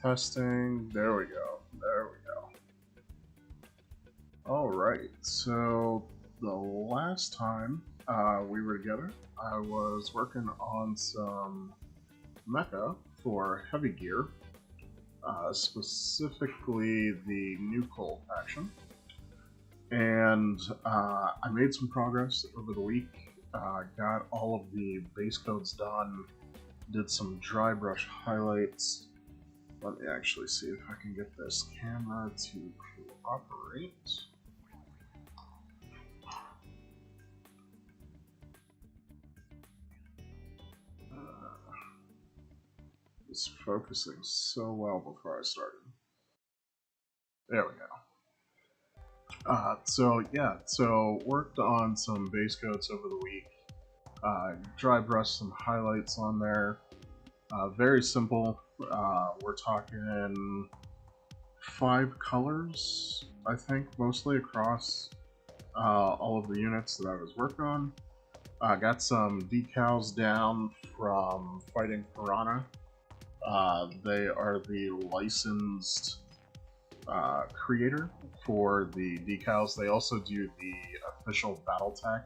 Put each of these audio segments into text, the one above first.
Testing. There we go. There we go. Alright, so the last time we were together, I was working on some Mecha for Heavy Gear, specifically the NuCOAL faction. And I made some progress over the week, got all of the base codes done, did some dry brush highlights. Let me actually see if I can get this camera to cooperate. It's focusing so well before I started. There we go. So worked on some base coats over the week. Dry brushed some highlights on there. Very simple. We're talking 5 colors, I think, mostly across all of the units that I was working on. Got some decals down from Fighting Piranha. They are the licensed creator for the decals. They also do the official BattleTech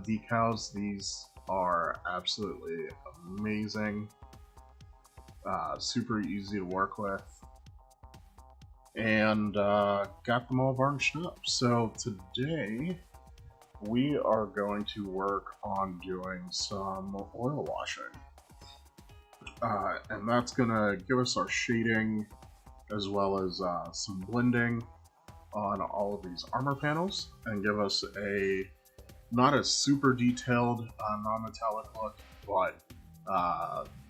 decals. These are absolutely amazing, super easy to work with, and got them all varnished up. So today we are going to work on doing some oil washing. And that's going to give us our shading as well as some blending on all of these armor panels and give us a not a super detailed non-metallic look, but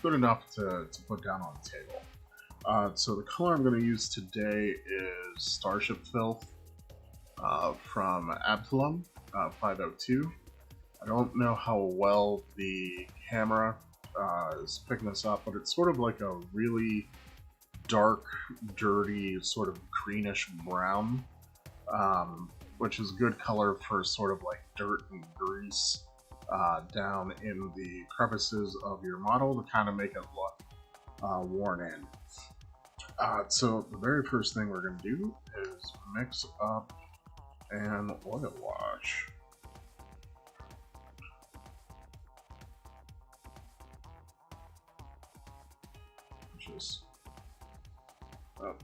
good enough to put down on the table. So the color I'm going to use today is Starship Filth from Absalom 502. I don't know how well the camera is picking this up, but it's sort of like a really dark, dirty, sort of greenish brown, which is good color for sort of like dirt and grease down in the crevices of your model to kind of make it look worn in. So the very first thing we're going to do is mix up an oil wash. Just up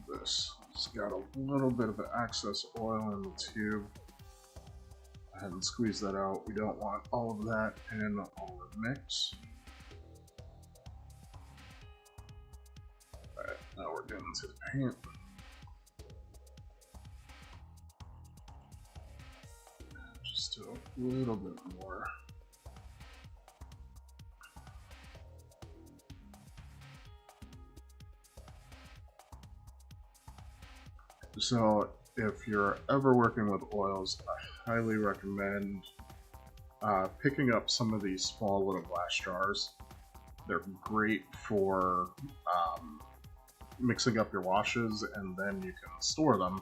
this. It's got a little bit of excess oil in the tube. Go ahead and squeeze that out. We don't want all of that in all the mix. Alright, now we're getting to the paint. Just do a little bit more. So if you're ever working with oils, I highly recommend picking up some of these small little glass jars. They're great for mixing up your washes, and then you can store them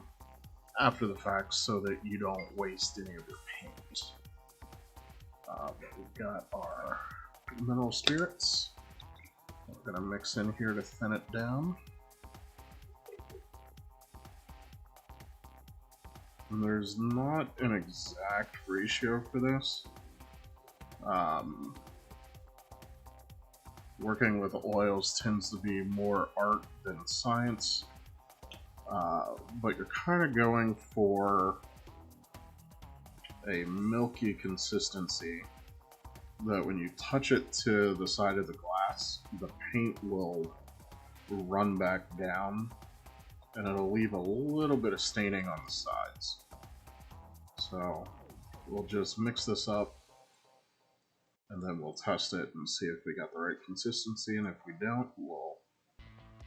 after the fact so that you don't waste any of your paint. We've got our mineral spirits. We're going to mix in here to thin it down. And there's not an exact ratio for this. Working with oils tends to be more art than science, but you're kind of going for a milky consistency that when you touch it to the side of the glass, the paint will run back down and it'll leave a little bit of staining on the sides. So we'll just mix this up and then we'll test it and see if we got the right consistency, and if we don't, we'll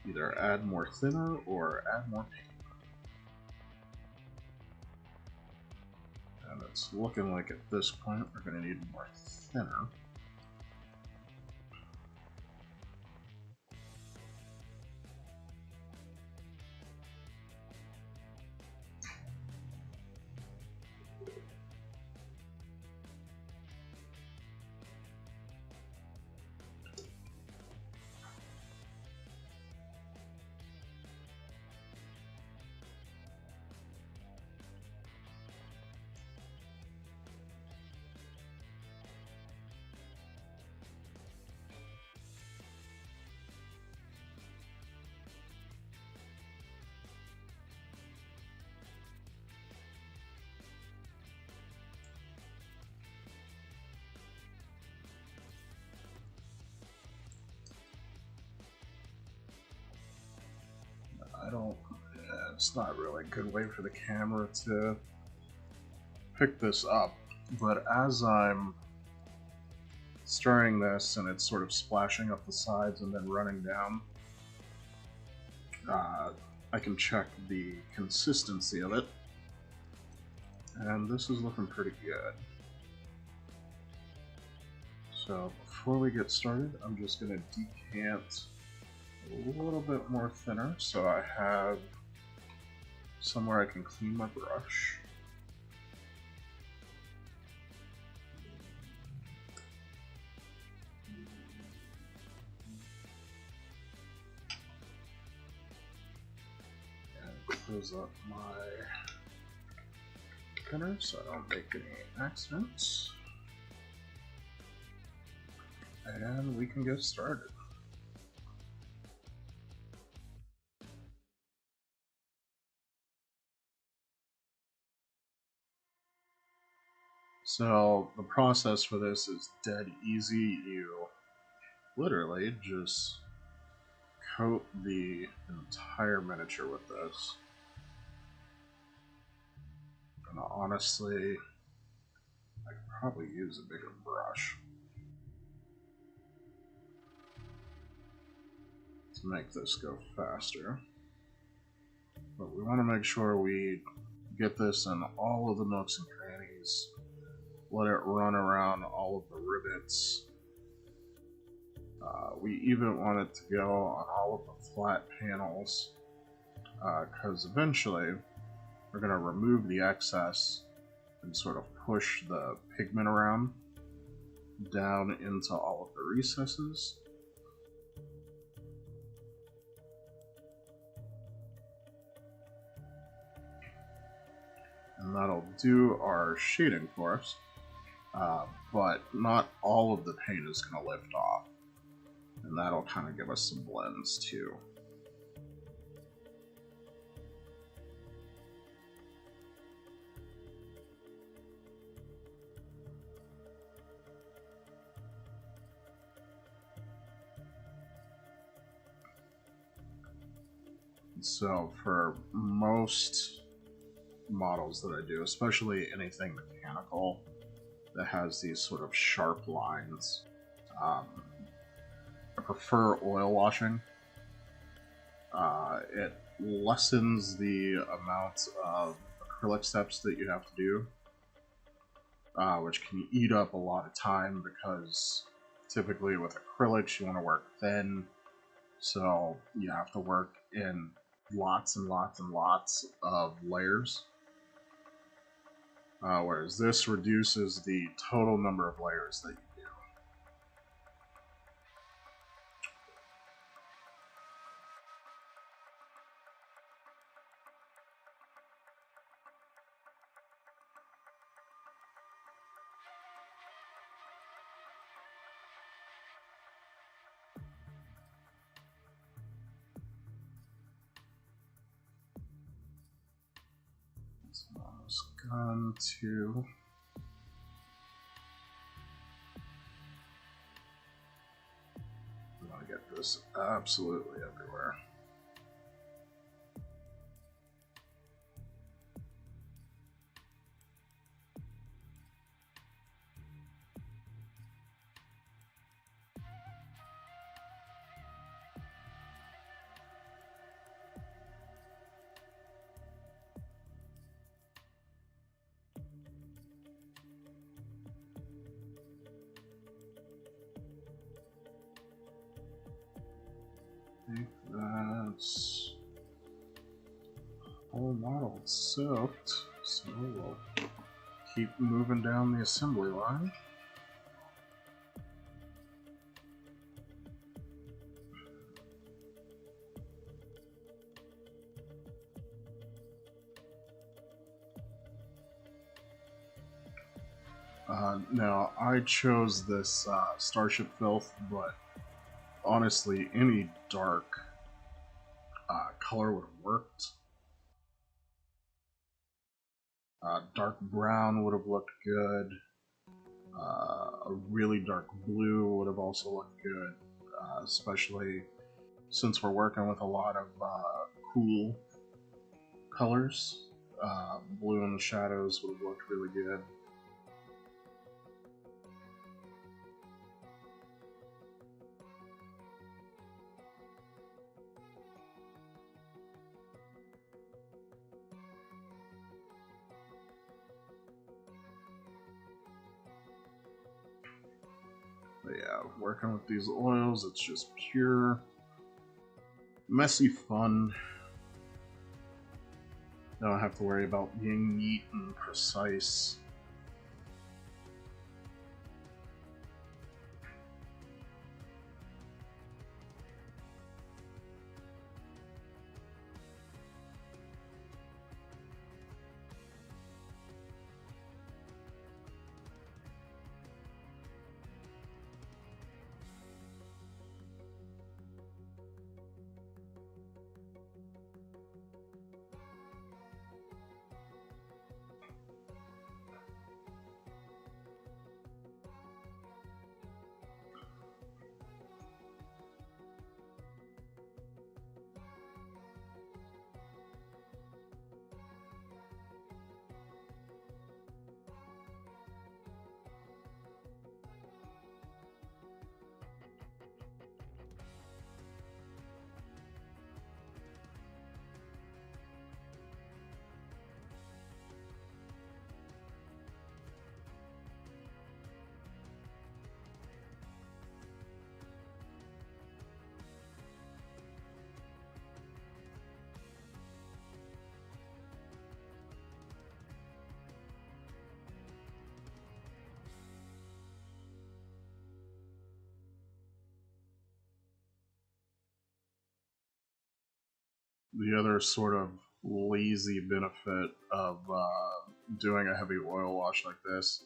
either add more thinner or add more paint. And it's looking like at this point we're going to need more thinner. It's not really a good way for the camera to pick this up, but as I'm stirring this and it's sort of splashing up the sides and then running down, I can check the consistency of it, and this is looking pretty good. So before we get started, I'm just going to decant a little bit more thinner so I have somewhere I can clean my brush. Close up my thinner so I don't make any accidents. And we can get started. So the process for this is dead easy. You literally just coat the entire miniature with this. And honestly, I could probably use a bigger brush to make this go faster. But we want to make sure we get this in all of the nooks and crannies. Let it run around all of the rivets. We even want it to go on all of the flat panels, because eventually we're going to remove the excess and sort of push the pigment around down into all of the recesses. And that'll do our shading for us, but not all of the paint is going to lift off. And that'll kind of give us some blends too. So for most models that I do, especially anything mechanical that has these sort of sharp lines, I prefer oil washing. It lessens the amount of acrylic steps that you have to do, which can eat up a lot of time because typically with acrylics you want to work thin, so you have to work in lots and lots and lots of layers. Whereas this reduces the total number of layers that you do. It's almost gone too. We want to get this absolutely everywhere. I think that's whole model soaked, so we'll keep moving down the assembly line. Now, I chose this Starship Filth, but honestly, any dark color would have worked. Dark brown would have looked good. A really dark blue would have also looked good, especially since we're working with a lot of cool colors. Blue in the shadows would have looked really good. But yeah, working with these oils, it's just pure, messy fun. Don't have to worry about being neat and precise. The other sort of lazy benefit of doing a heavy oil wash like this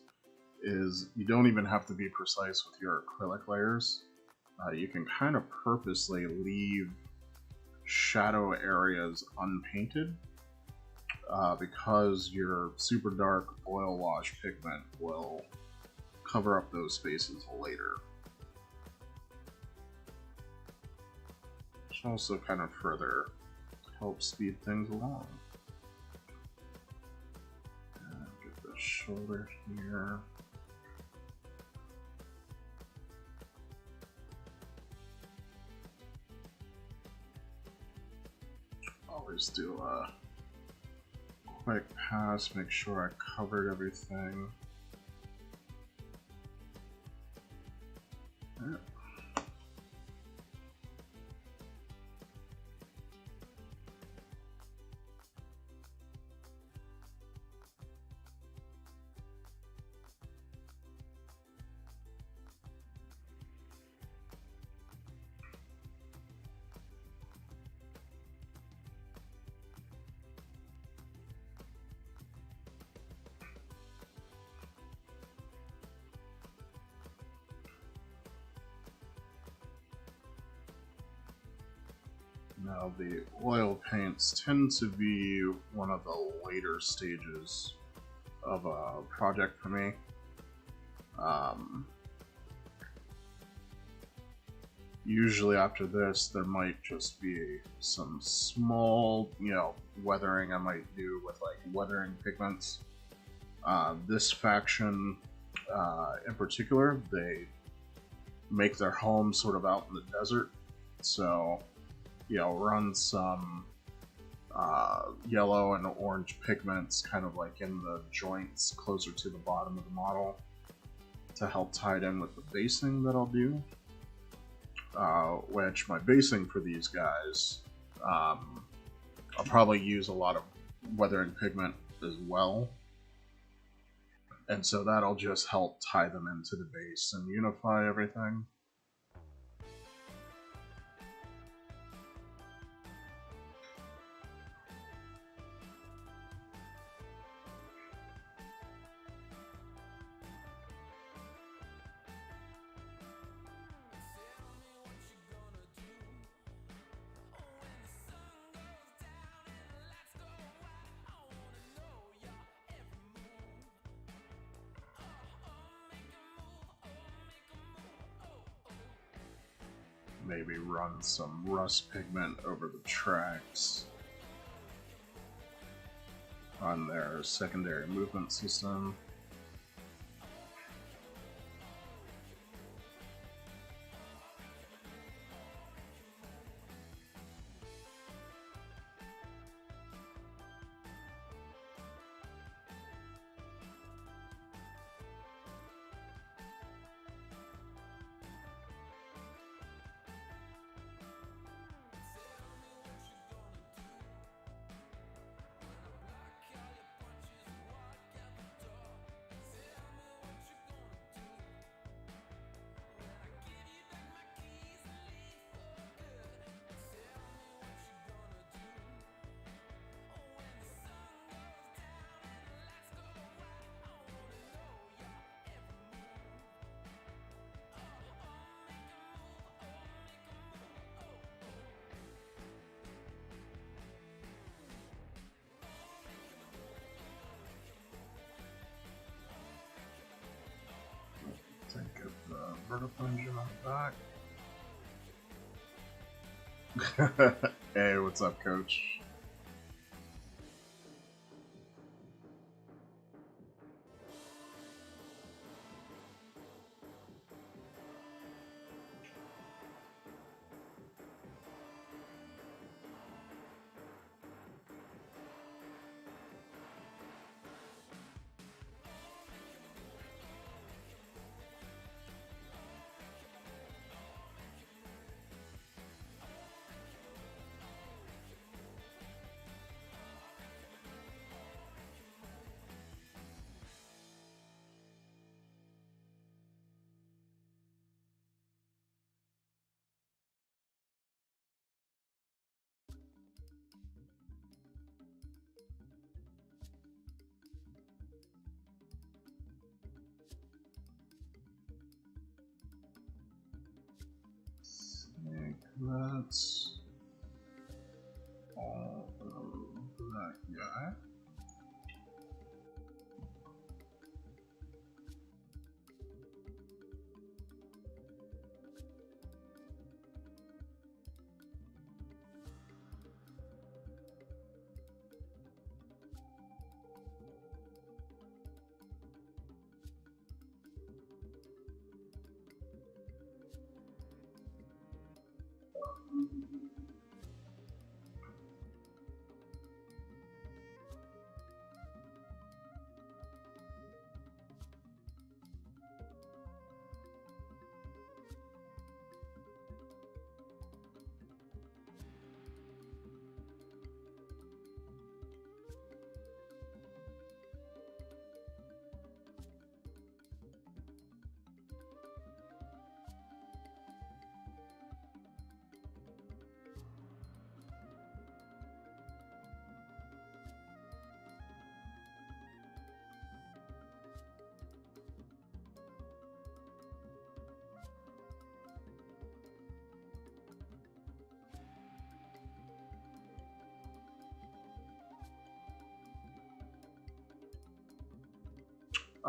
is you don't even have to be precise with your acrylic layers. You can kind of purposely leave shadow areas unpainted because your super dark oil wash pigment will cover up those spaces later. Which also kind of further helps speed things along. Get the shoulder here. Always do a quick pass, make sure I covered everything. Yeah. Now, the oil paints tend to be one of the later stages of a project for me. Usually after this, there might just be some small, weathering I might do with like weathering pigments. This faction in particular, they make their home sort of out in the desert, so run some yellow and orange pigments kind of like in the joints closer to the bottom of the model to help tie it in with the basing that I'll do. Which my basing for these guys, I'll probably use a lot of weathering pigment as well. And so that'll just help tie them into the base and unify everything. Maybe run some rust pigment over the tracks. on their secondary movement system. Think of the vertipunge on the back. Hey, what's up, coach? That's all of that guy.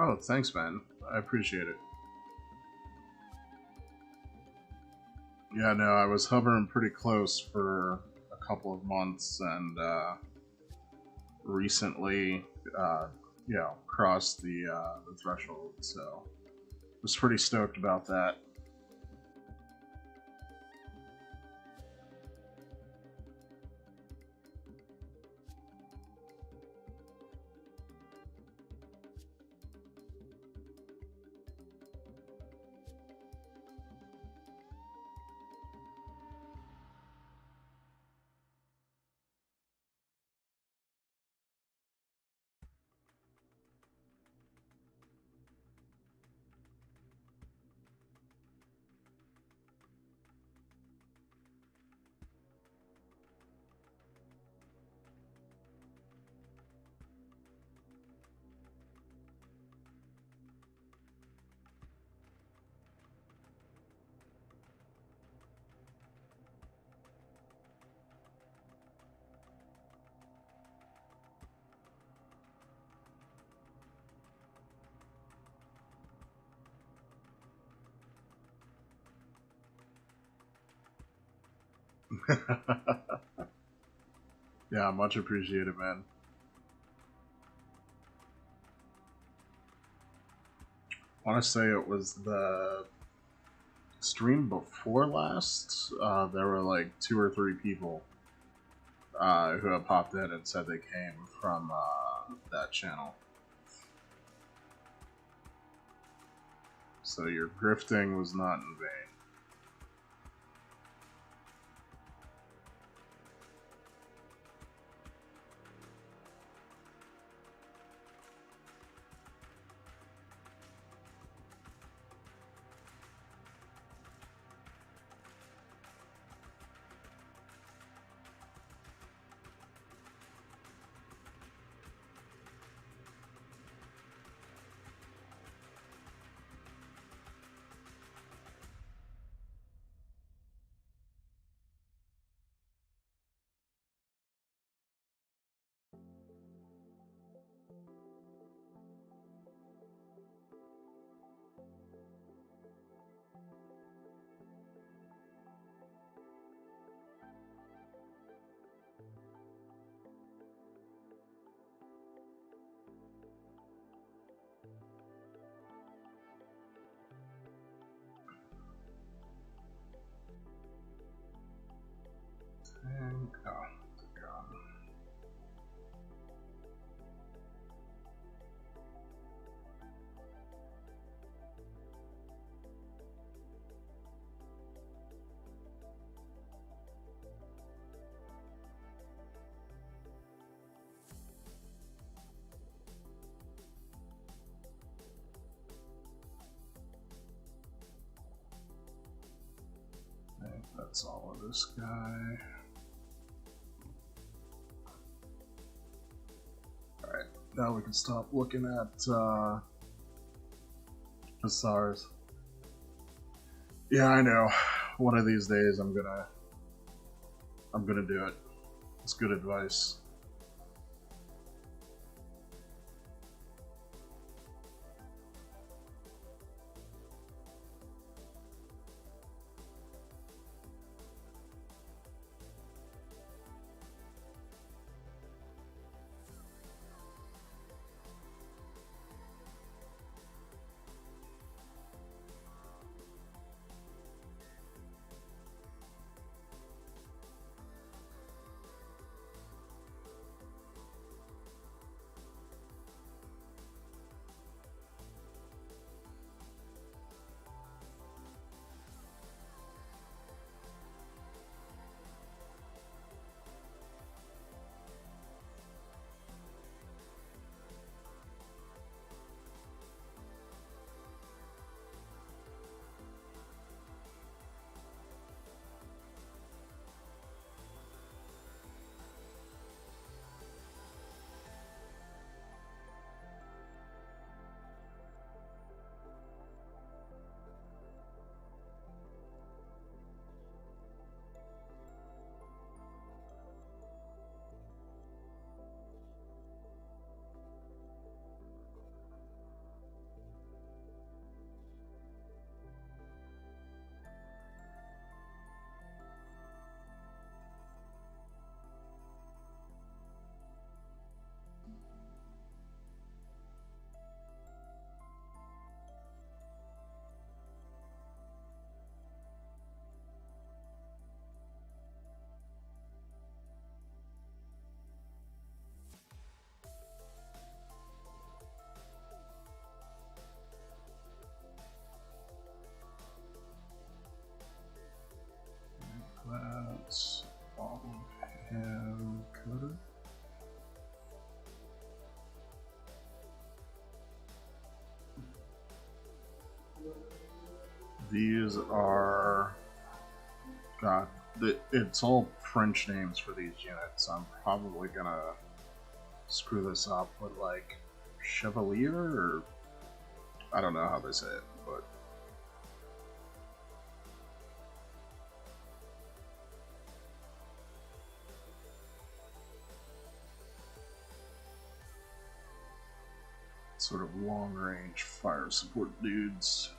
Oh, thanks, man. I appreciate it. Yeah, no, I was hovering pretty close for a couple of months, and recently, crossed the threshold. So, was pretty stoked about that. Yeah, much appreciated, man. want to say it was the stream before last. There were like 2 or 3 people who have popped in and said they came from that channel. So your grifting was not in vain. And oh, God. I think that's all of this guy. Alright, now we can stop looking at Hussars. Yeah, I know. One of these days I'm gonna do it. It's good advice. That's all of him coded. These are, God, it's all French names for these units. I'm probably gonna screw this up with like Chevalier, or I don't know how they say it, but sort of long-range fire support dudes.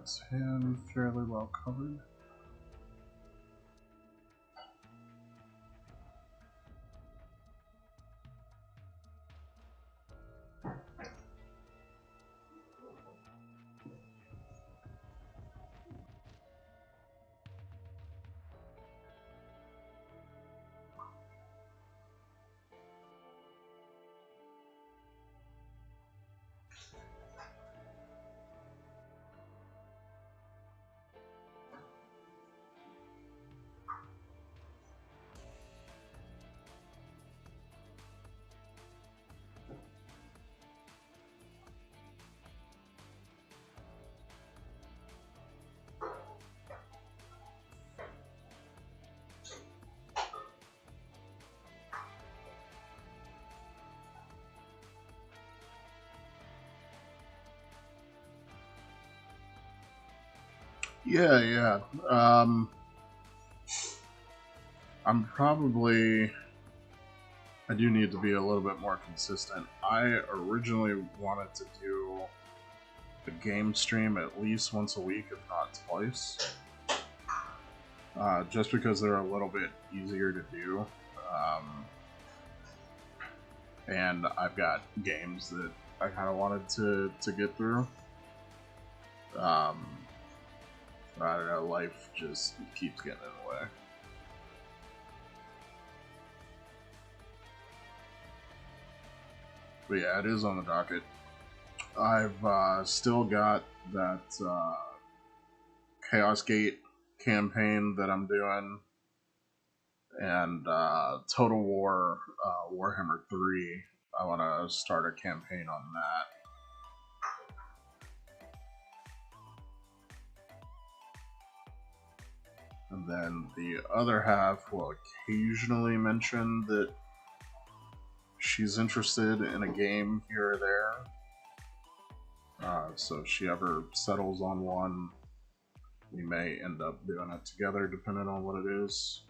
towards him, fairly well covered. Yeah. I'm probably... I do need to be a little bit more consistent. I originally wanted to do a game stream at least once a week, if not twice. Just because they're a little bit easier to do. And I've got games that I kind of wanted to get through. I don't know, life just keeps getting in the way. But yeah, it is on the docket. I've still got that Chaos Gate campaign that I'm doing, and Total War Warhammer 3. I want to start a campaign on that. And then the other half will occasionally mention that she's interested in a game here or there. So if she ever settles on one, we may end up doing it together depending on what it is.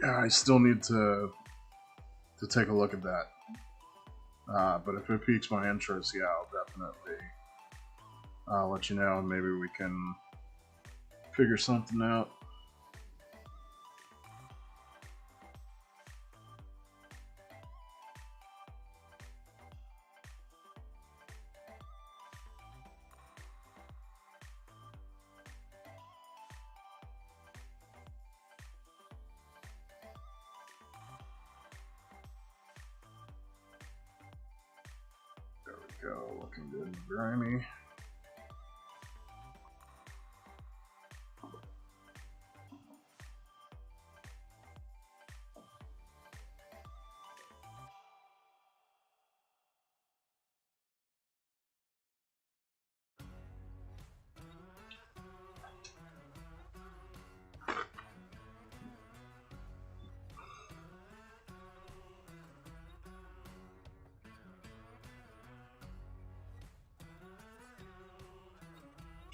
Yeah, I still need to take a look at that. But if it piques my interest, yeah, I'll definitely let you know, and maybe we can figure something out. There we go, looking good and grimy.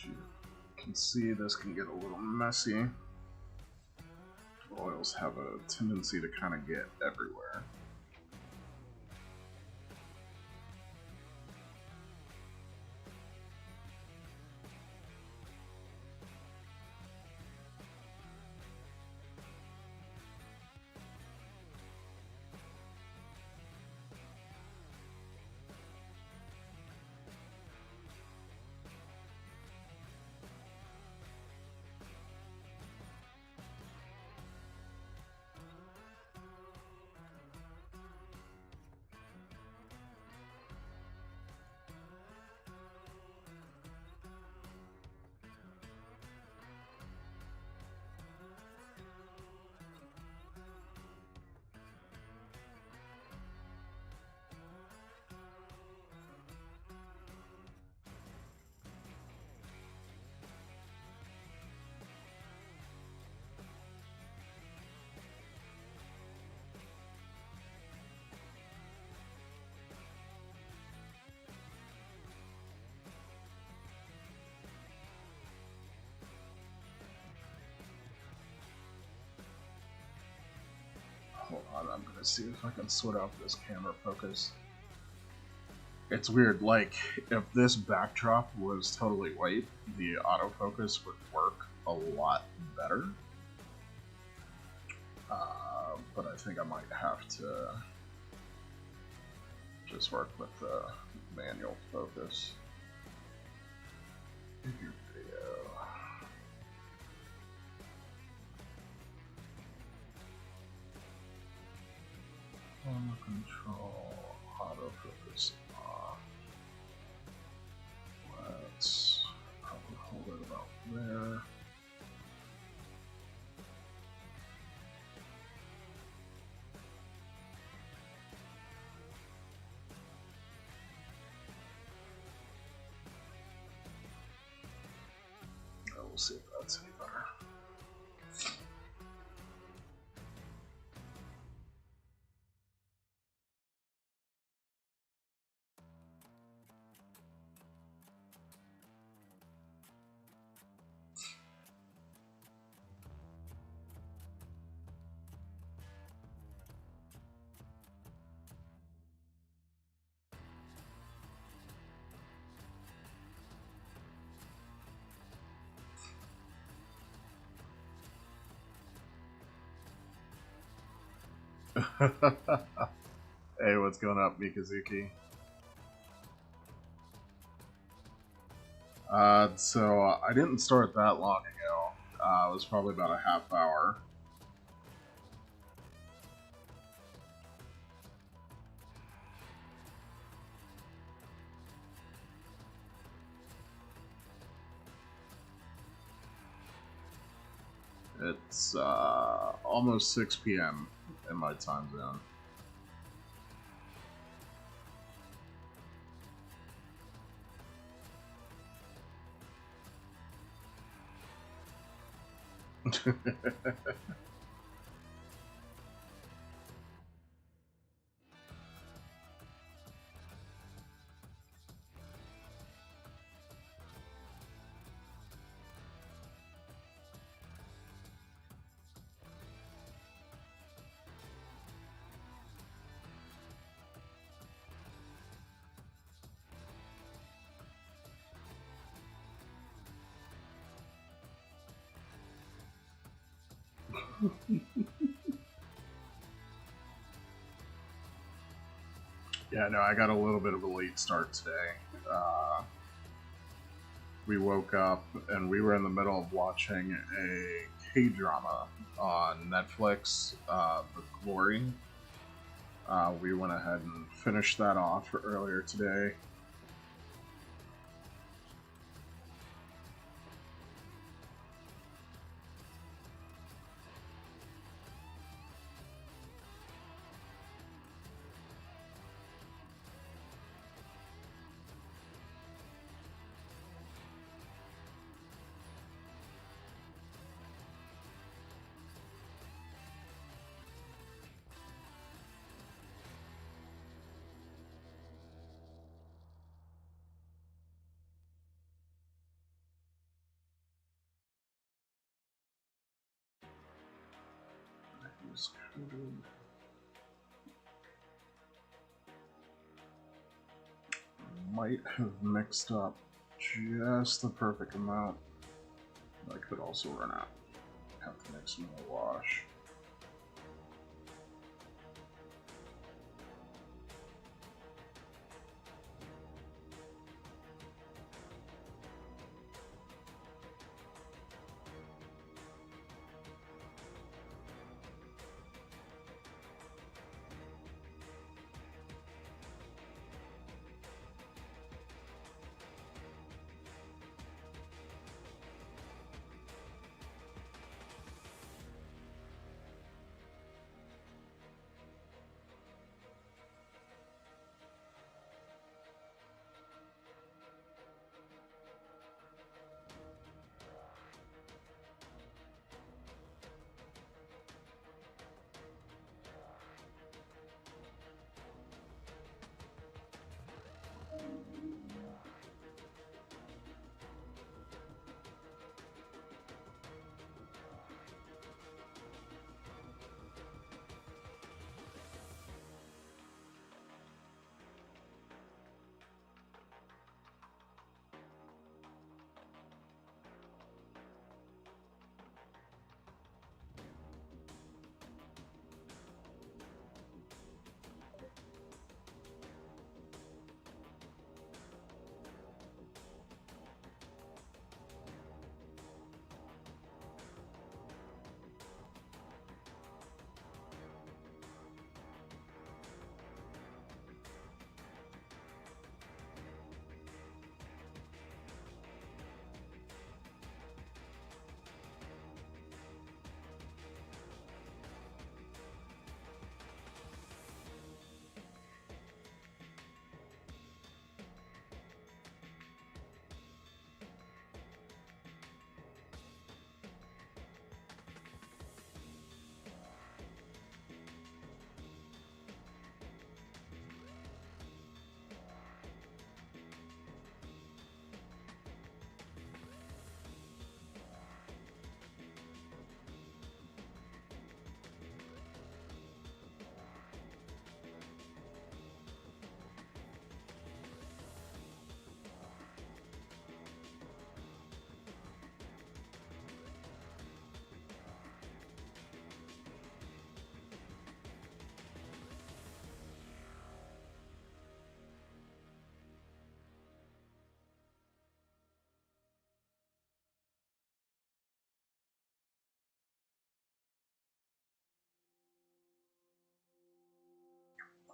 You can see this can get a little messy. Oils have a tendency to kind of get everywhere. see if I can sort out this camera focus. It's weird, like, if this backdrop was totally white, the autofocus would work a lot better. But I think I might have to just work with the manual focus. Video. Camera control, autofocus off. Let's probably hold it about there. We'll see if that's any better. Hey, what's going up, Mikazuki? So I didn't start that long ago. It was probably about a half hour. It's almost 6 p.m. in my time zone. Yeah, no, I got a little bit of a late start today. We woke up and we were in the middle of watching a K-drama on Netflix, The Glory. We went ahead and finished that off earlier today. Might have mixed up just the perfect amount. I could also run out. Have to make some more wash.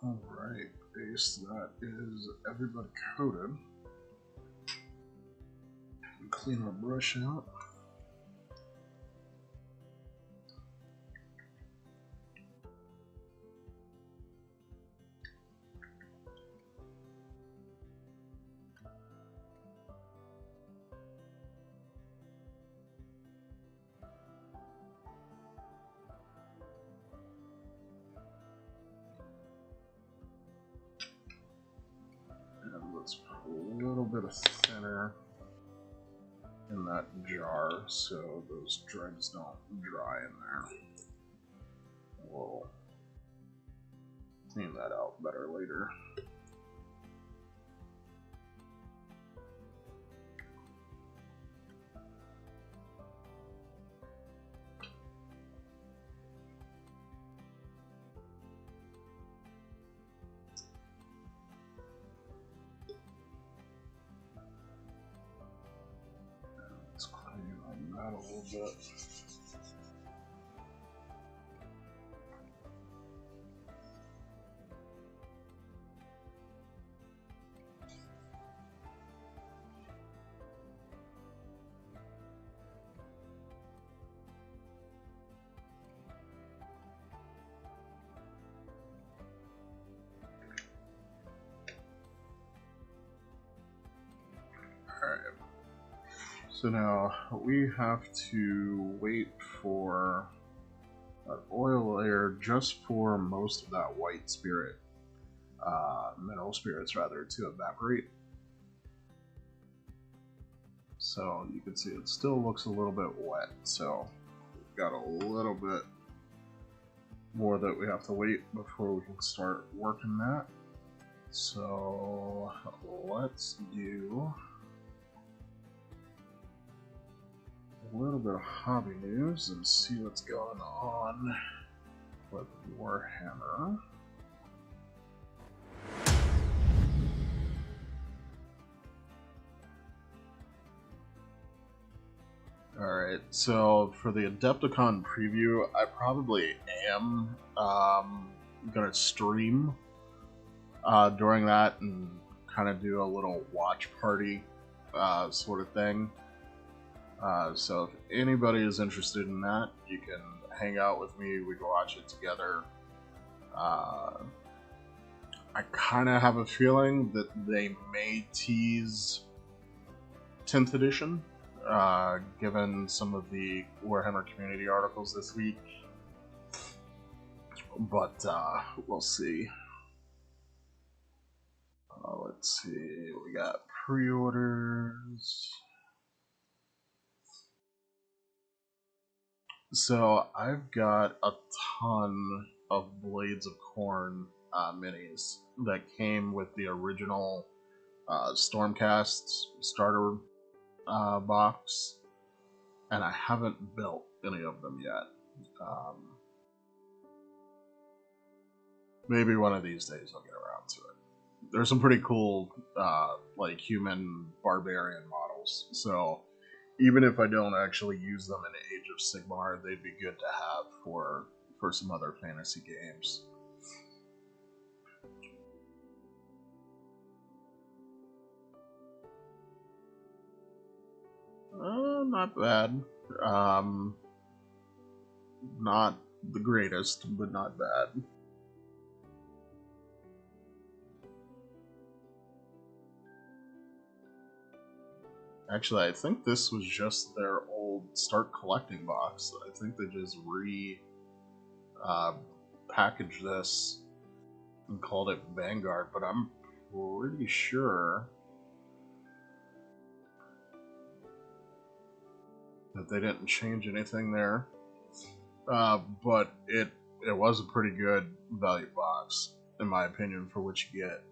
Alright, base, that is everybody coated. Clean our brush out. And let's put a little bit of thinner in that jar so those dregs don't dry in there. We'll clean that out better later. Let's clean on that a little bit. Alright. So now we have to wait for an oil layer just for most of that white spirit, mineral spirits rather, to evaporate. So you can see it still looks a little bit wet, so we've got a little bit more that we have to wait before we can start working that. So let's do a little bit of hobby news and see what's going on with Warhammer. Alright, so for the Adepticon preview, I probably am gonna stream during that and kind of do a little watch party sort of thing. So if anybody is interested in that, you can hang out with me, we can watch it together. I kind of have a feeling that they may tease 10th edition, given some of the Warhammer community articles this week. But we'll see. Let's see, we got pre-orders. So I've got a ton of Blades of Corn minis that came with the original Stormcast starter box, and I haven't built any of them yet. Maybe one of these days I'll get around to it. There's some pretty cool like human barbarian models, so even if I don't actually use them in Age of Sigmar, they'd be good to have for some other fantasy games. Not bad. Not the greatest, but not bad. Actually, I think this was just their old Start Collecting box. I think they just packaged this and called it Vanguard, but I'm pretty sure that they didn't change anything there. But it was a pretty good value box, in my opinion, for what you get.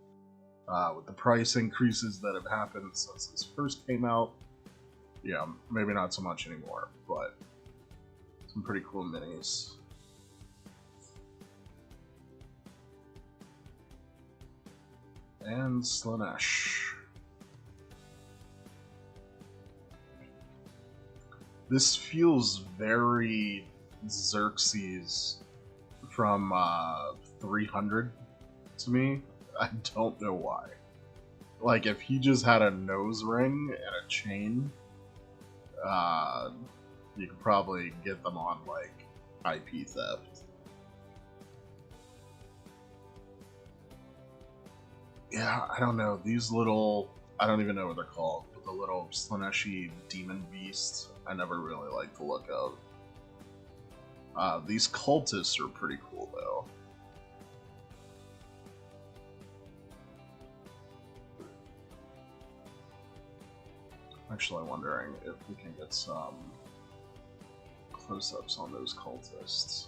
With the price increases that have happened since this first came out, yeah, maybe not so much anymore, but some pretty cool minis. And Slaanesh. This feels very Xerxes from 300. to me. I don't know why. Like, if he just had a nose ring and a chain, you could probably get them on, like, IP theft. Yeah, I don't know. These little... I don't even know what they're called, but the little Slaneshi demon beasts, I never really like the look of. These cultists are pretty cool, though. I'm actually wondering if we can get some close-ups on those cultists.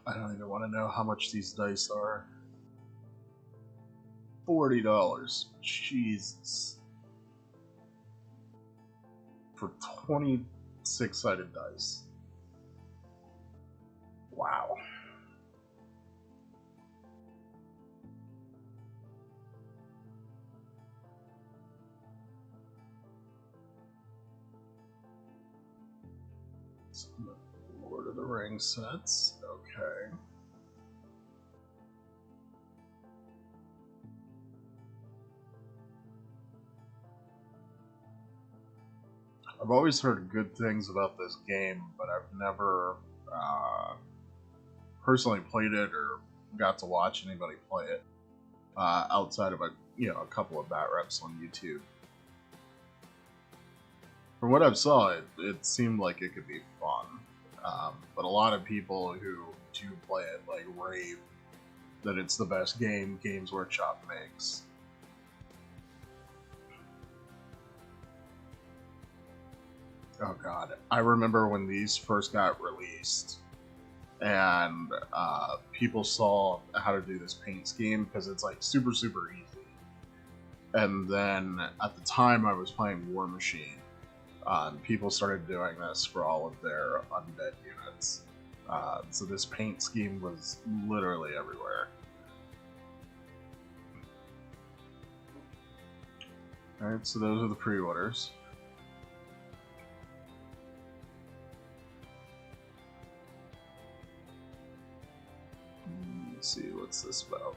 I don't even want to know how much these dice are. $40. Jesus. For 26-sided dice. Wow. Some Lord of the Rings sets. Okay. I've always heard good things about this game, but I've never personally played it or got to watch anybody play it outside of a couple of bat reps on YouTube. From what I've saw, it seemed like it could be fun, but a lot of people who do play it like rave that it's the best game Games Workshop makes. Oh god, I remember when these first got released, and people saw how to do this paint scheme because it's like super easy. And then at the time I was playing War Machine, and people started doing this for all of their undead units. So this paint scheme was literally everywhere. Alright, so those are the pre-orders. Let's see, what's this about?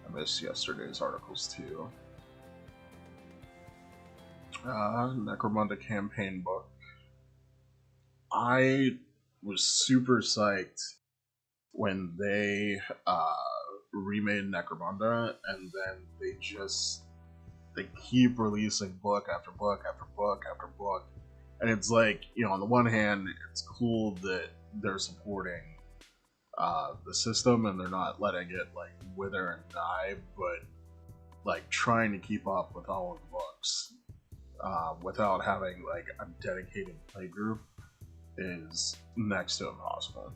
I missed yesterday's articles too. Necromunda campaign book. I was super psyched when they remade Necromunda, and then they keep releasing book after book after book after book. And it's like, on the one hand, it's cool that they're supporting the system and they're not letting it like wither and die, but like trying to keep up with all of the books without having like a dedicated play group is next to impossible.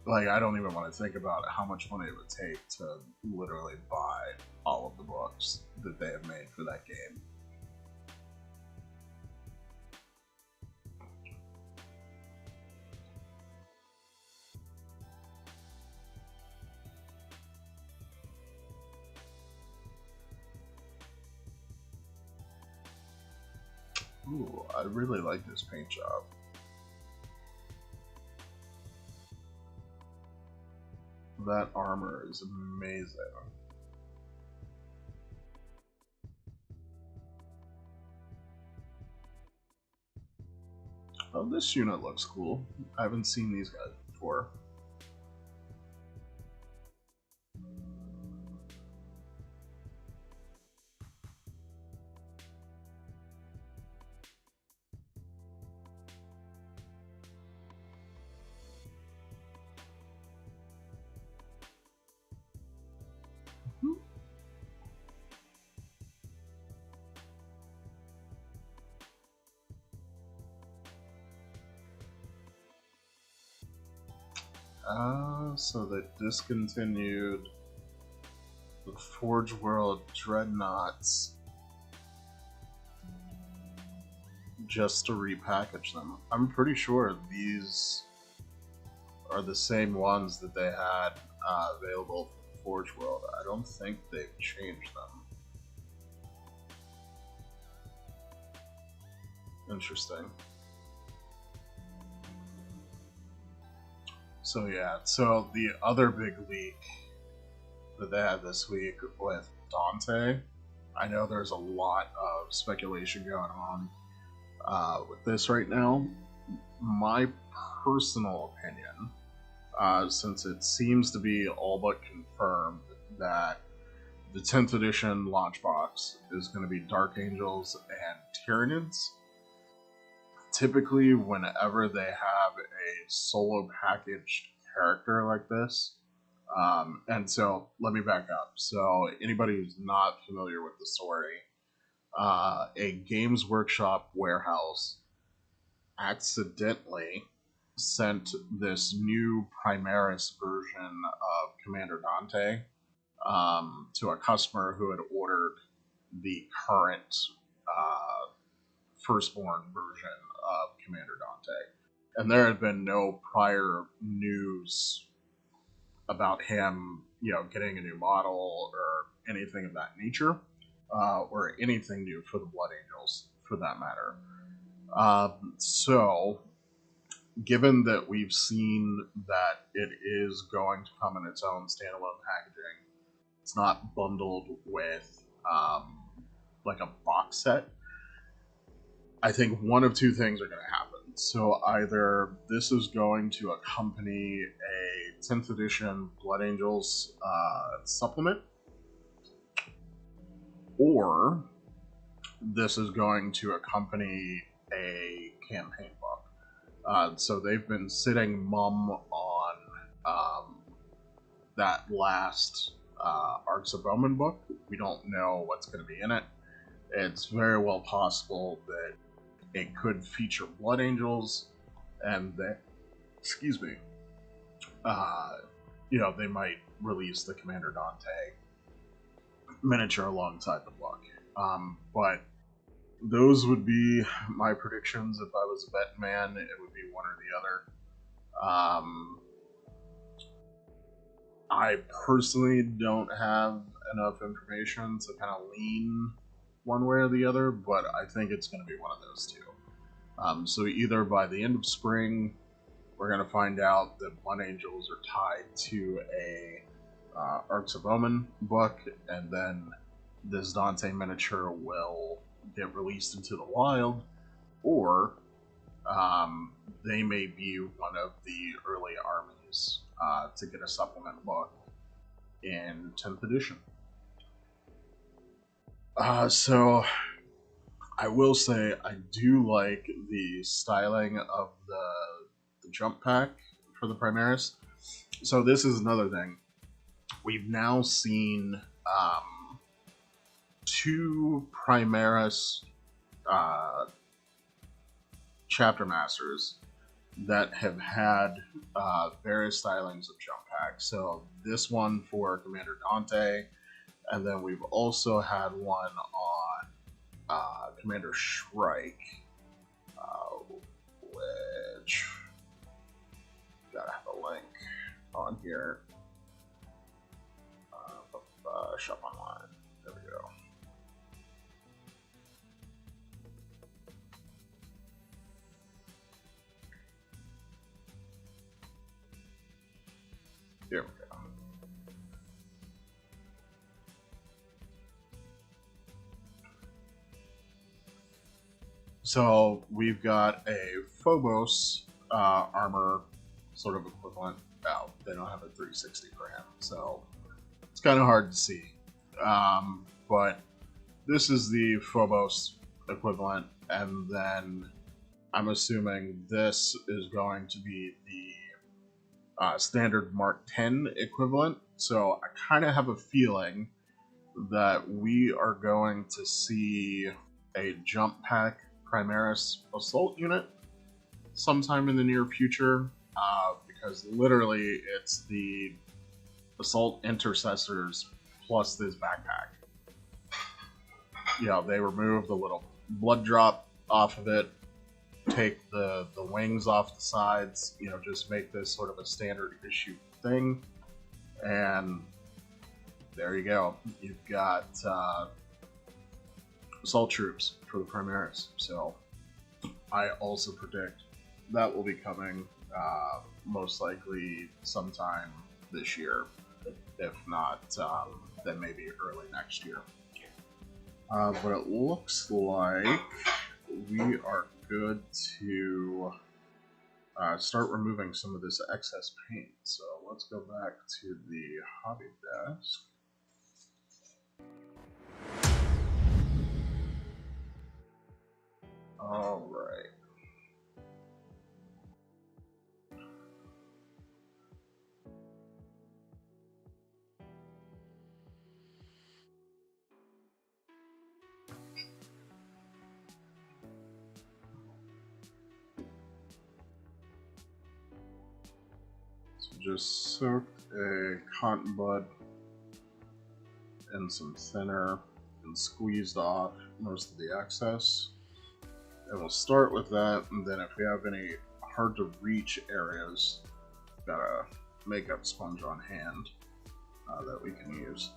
Like, I don't even want to think about how much money it would take to literally buy all of the books that they have made for that game. Ooh, I really like this paint job. That armor is amazing. Oh, this unit looks cool. I haven't seen these guys before. So they discontinued the Forge World Dreadnoughts just to repackage them. I'm pretty sure these are the same ones that they had available for Forge World. I don't think they've changed them. Interesting. So yeah, so the other big leak that they had this week with Dante, I know there's a lot of speculation going on with this right now. My personal opinion, since it seems to be all but confirmed that the 10th edition launch box is going to be Dark Angels and Tyranids. Typically, whenever they have a solo packaged character like this, and so let me back up. So anybody who's not familiar with the story, a Games Workshop warehouse accidentally sent this new Primaris version of Commander Dante to a customer who had ordered the current firstborn version of Commander Dante. And there had been no prior news about him, getting a new model or anything of that nature, or anything new for the Blood Angels, for that matter. So, given that we've seen that it is going to come in its own standalone packaging, it's not bundled with like a box set, I think one of two things are going to happen. So either this is going to accompany a 10th edition Blood Angels supplement, or this is going to accompany a campaign book. So they've been sitting mum on that last Arcs of Omen book. We don't know what's going to be in it. It's very well possible that it could feature Blood Angels, and that, they might release the Commander Dante miniature alongside the book. But those would be my predictions. If I was a betting man, it would be one or the other. I personally don't have enough information to kind of lean one way or the other, but I think it's going to be one of those two. So either by the end of spring, we're going to find out that Blood Angels are tied to a Arcs of Omen book, and then this Dante miniature will get released into the wild, or they may be one of the early armies to get a supplement book in 10th edition. So I will say I do like the styling of the jump pack for the Primaris. So this is another thing. We've now seen two Primaris chapter masters that have had various stylings of jump packs. So this one for Commander Dante, and then we've also had one on Commander Shrike, which gotta have a link on here. Shop online. There we go. Here we go. So we've got a Phobos armor sort of equivalent. Oh, they don't have a 360 for him, so it's kind of hard to see. But this is the Phobos equivalent, and then I'm assuming this is going to be the standard Mark 10 equivalent. So I kind of have a feeling that we are going to see a jump pack Primaris assault unit sometime in the near future, because literally it's the assault intercessors plus this backpack. You know, they remove the little blood drop off of it, take the wings off the sides, you know, just make this sort of a standard issue thing, and there you go. You've got assault troops for the Primaris. So I also predict that will be coming most likely sometime this year, if not then maybe early next year. But it looks like we are good to start removing some of this excess paint. So let's go back to the hobby desk. All right. So just soaked a cotton bud and some thinner and squeezed off most of the excess. And we'll start with that, and then if we have any hard to reach areas, got a makeup sponge on hand that we can use.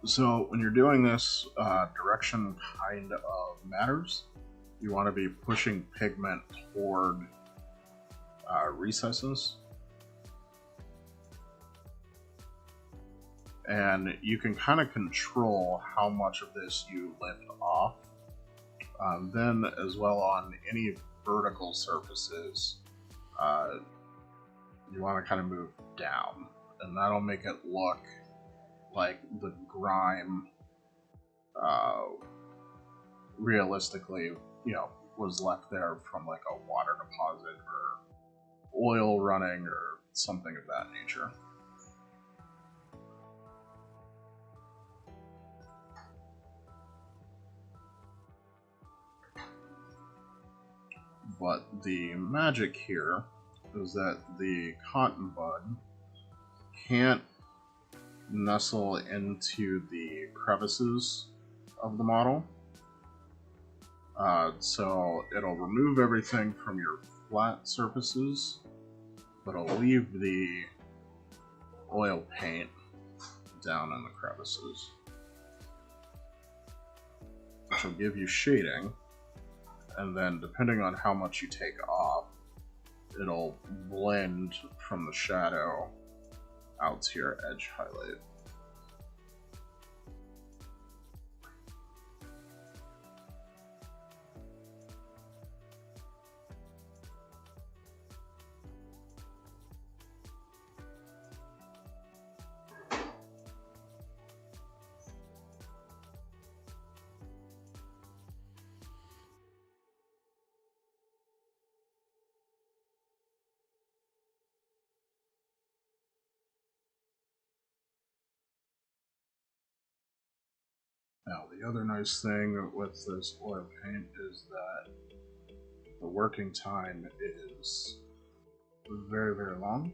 So when you're doing this, direction kind of matters. You want to be pushing pigment toward recesses. And you can kind of control how much of this you lift off. Then as well on any vertical surfaces, you want to kind of move down, and that'll make it look like the grime realistically, you know, was left there from like a water deposit or oil running or something of that nature. But the magic here is that the cotton bud can't nestle into the crevices of the model. So it'll remove everything from your flat surfaces, but it'll leave the oil paint down in the crevices, which will give you shading. And then depending on how much you take off, it'll blend from the shadow out to your edge highlight. Now, the other nice thing with this oil paint is that the working time is very, very long.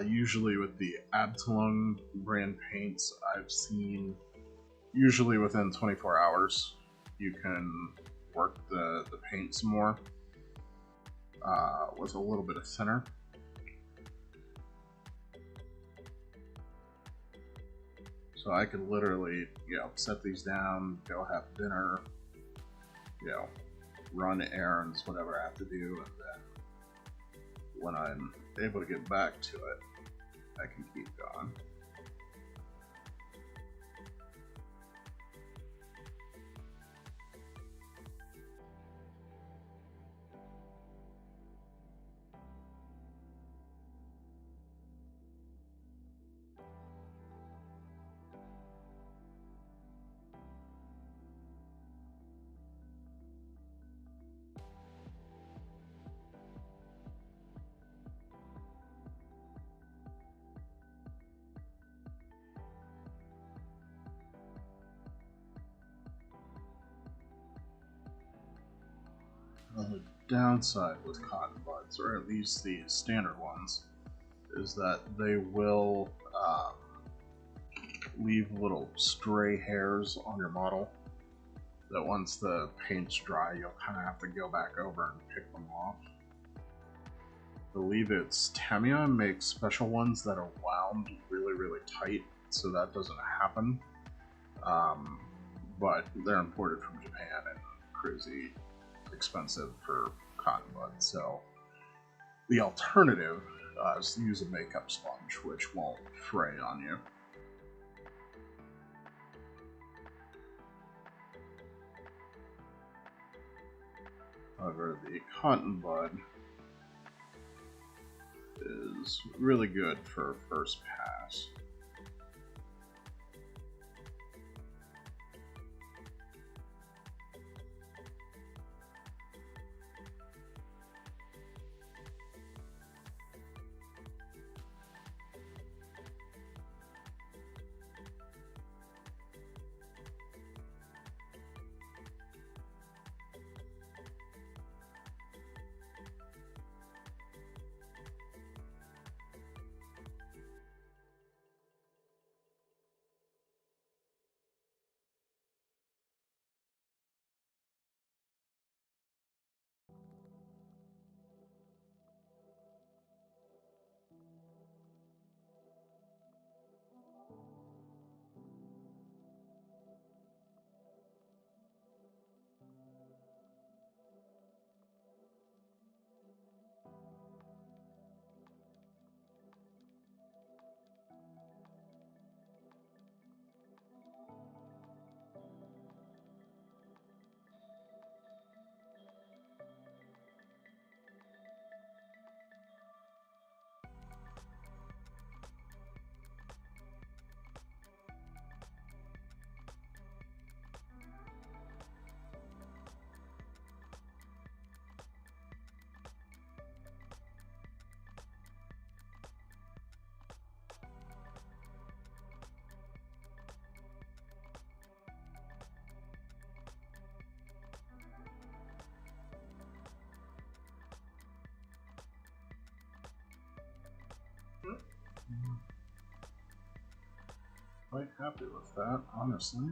Usually with the Abtalung brand paints, I've seen usually within 24 hours you can work the paint some more with a little bit of thinner. So I could literally, you know, set these down, go have dinner, you know, run errands, whatever I have to do, and then when I'm able to get back to it, I can keep going. The downside with cotton buds, or at least the standard ones, is that they will leave little stray hairs on your model that once the paint's dry, you'll kind of have to go back over and pick them off. I believe it's Tamiya makes special ones that are wound really, really tight, so that doesn't happen. But they're imported from Japan and crazy expensive for cotton buds. So the alternative is to use a makeup sponge, which won't fray on you. However, the cotton bud is really good for first pass. Quite happy with that, honestly.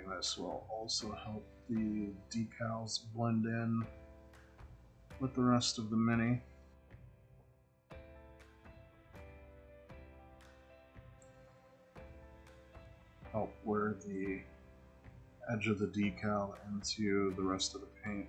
this will also help the decals blend in with the rest of the Mini. Help blur the edge of the decal into the rest of the paint.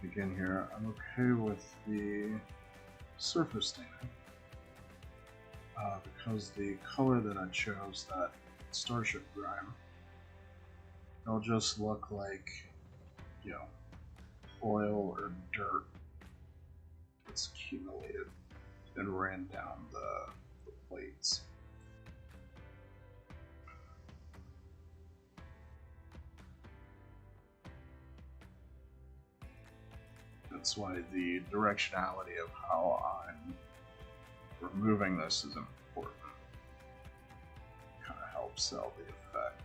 Again here, I'm okay with the surface staining because the color that I chose, that Starship Grime, it'll just look like, you know, oil or dirt that's accumulated and ran down the plates. That's why the directionality of how I'm removing this is important. Kind of helps sell the effect.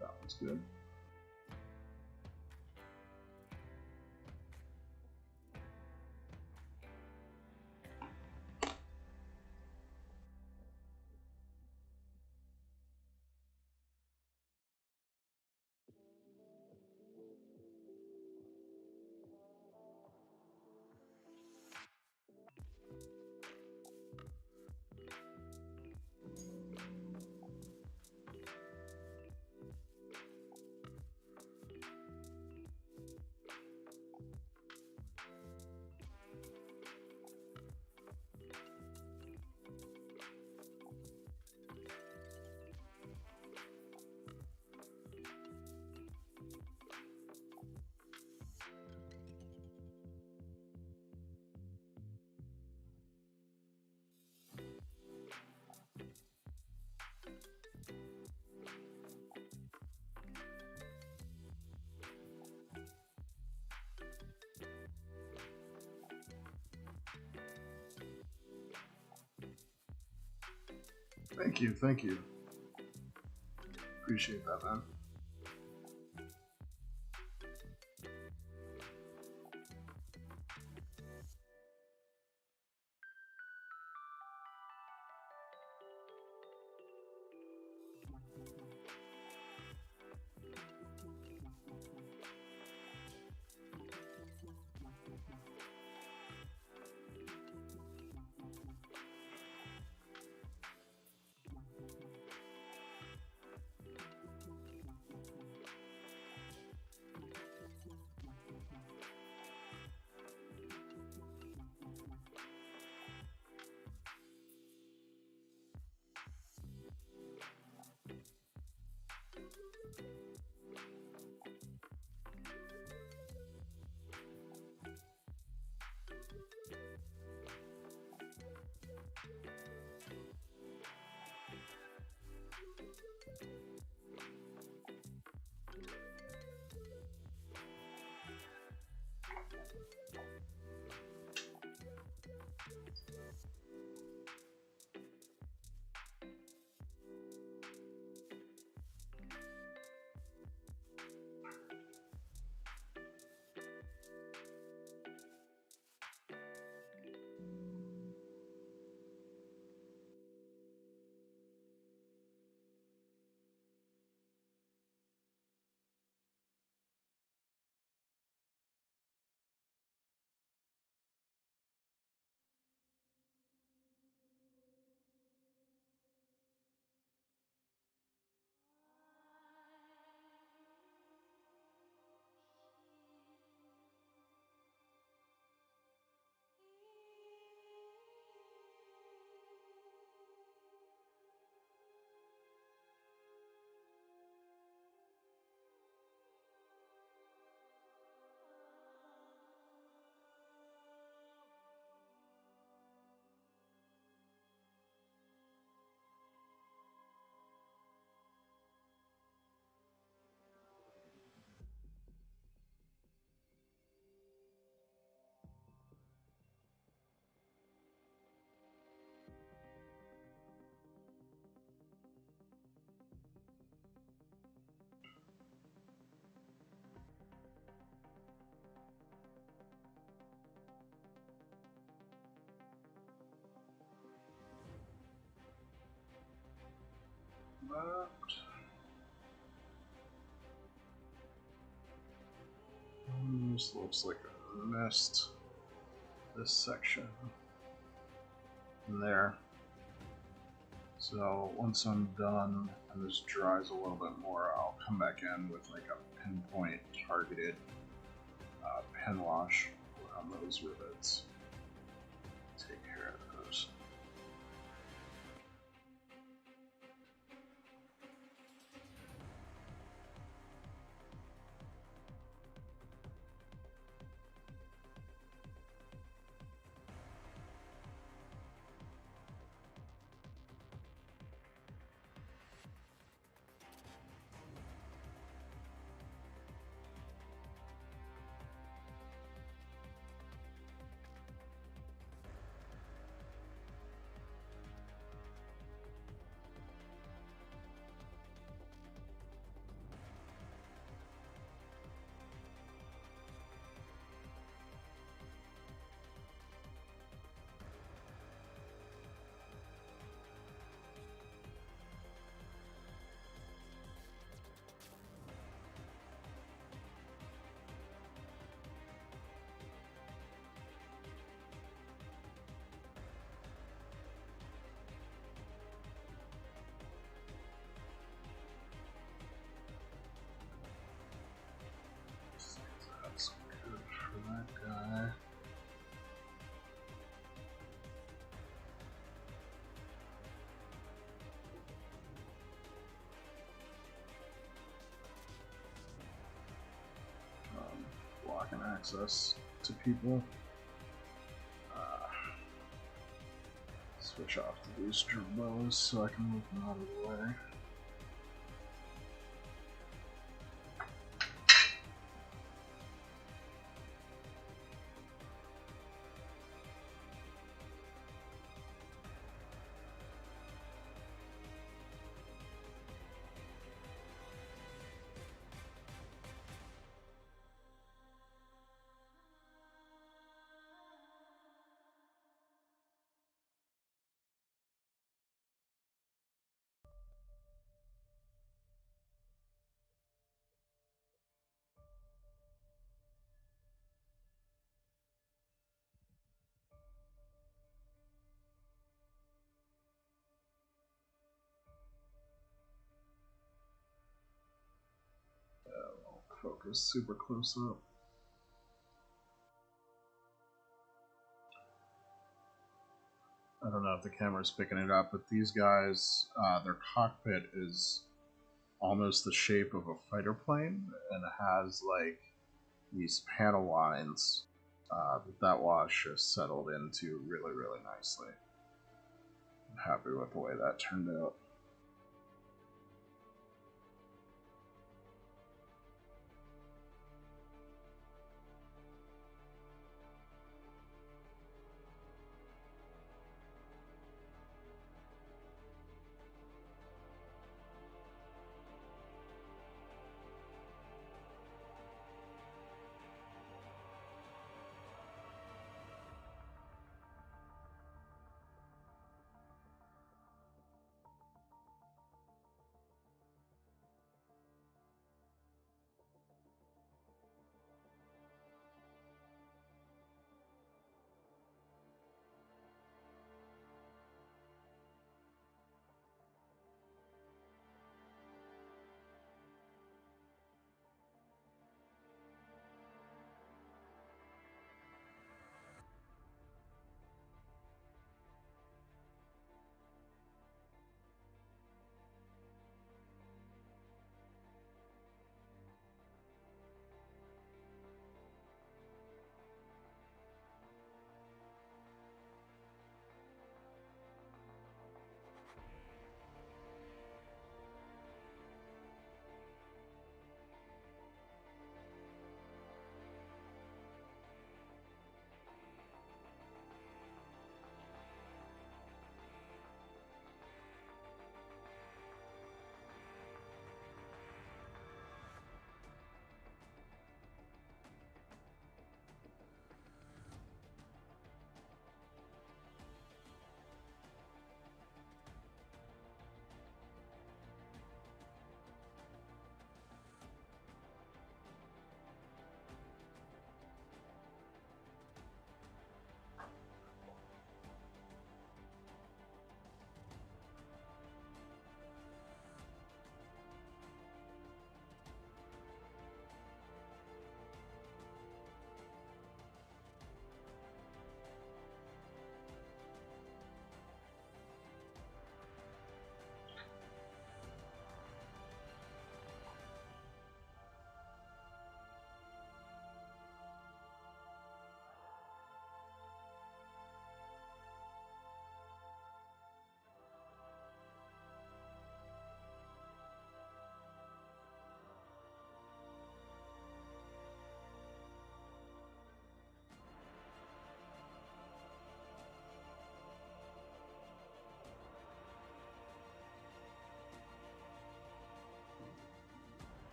That one's good. Thank you. Appreciate that, man. that. This looks like I missed this section in there. So once I'm done and this dries a little bit more, I'll come back in with like a pinpoint targeted pen wash around those rivets. Take care of those. That's good for that guy. Blocking access to people. Switch off the booster bows so I can move them out of the way. I'll focus super close up. I don't know if the camera's picking it up, but these guys, their cockpit is almost the shape of a fighter plane, and it has like these panel lines that wash is settled into really, really nicely. I'm happy with the way that turned out.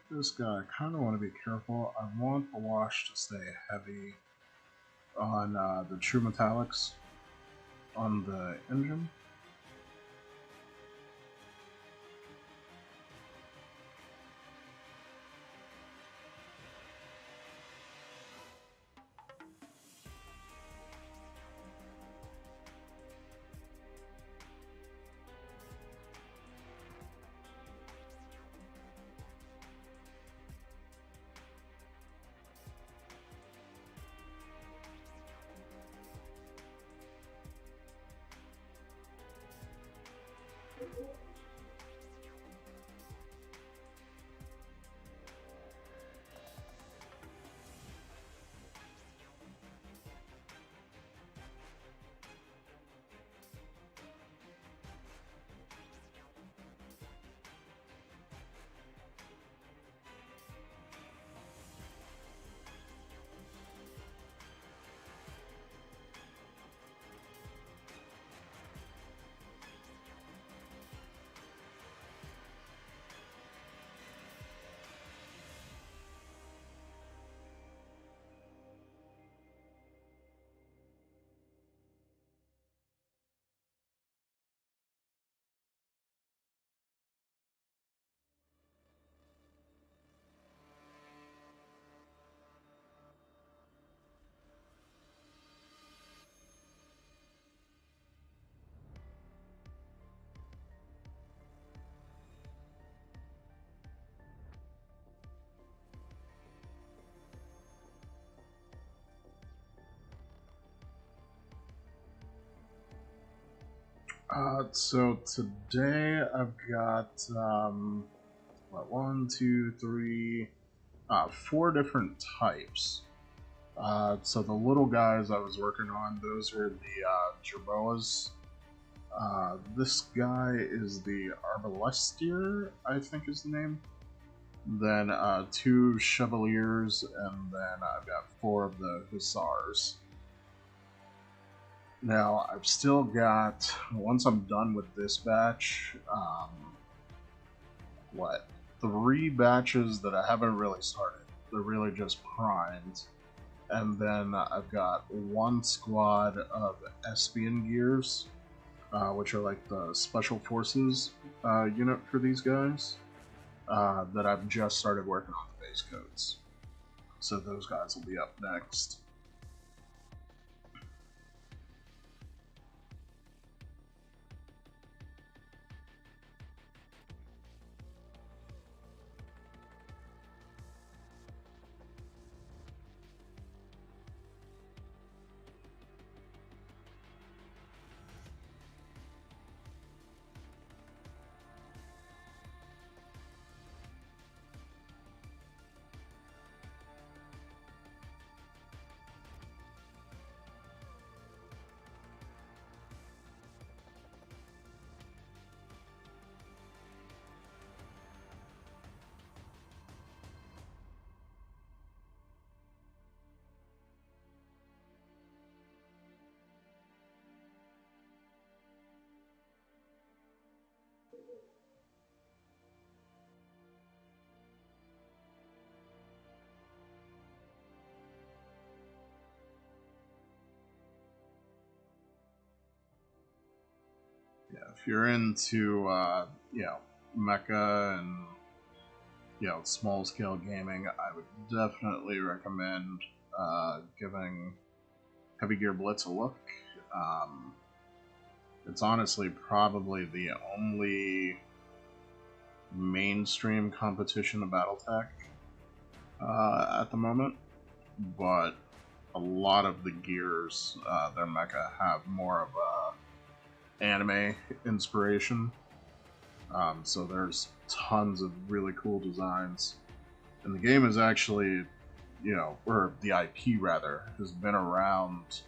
this guy, I kind of want to be careful. I want the wash to stay heavy on the true metallics on the engine. So today I've got one, two, three, four different types. So the little guys I was working on, those were the Jerboas. This guy is the Arbalestier, I think is the name. Then two Chevaliers, and then I've got four of the Hussars. Now, I've still got, once I'm done with this batch, three batches that I haven't really started. They're really just primed. And then I've got one squad of Espion Gears, which are like the Special Forces unit for these guys, that I've just started working on the base codes. So those guys will be up next. Yeah, if you're into Mecha and small scale gaming, I would definitely recommend giving Heavy Gear Blitz a look. It's honestly probably the only mainstream competition of BattleTech at the moment, but a lot of the gears, their mecha, have more of a anime inspiration. So there's tons of really cool designs, and the game is actually, or the IP rather, has been around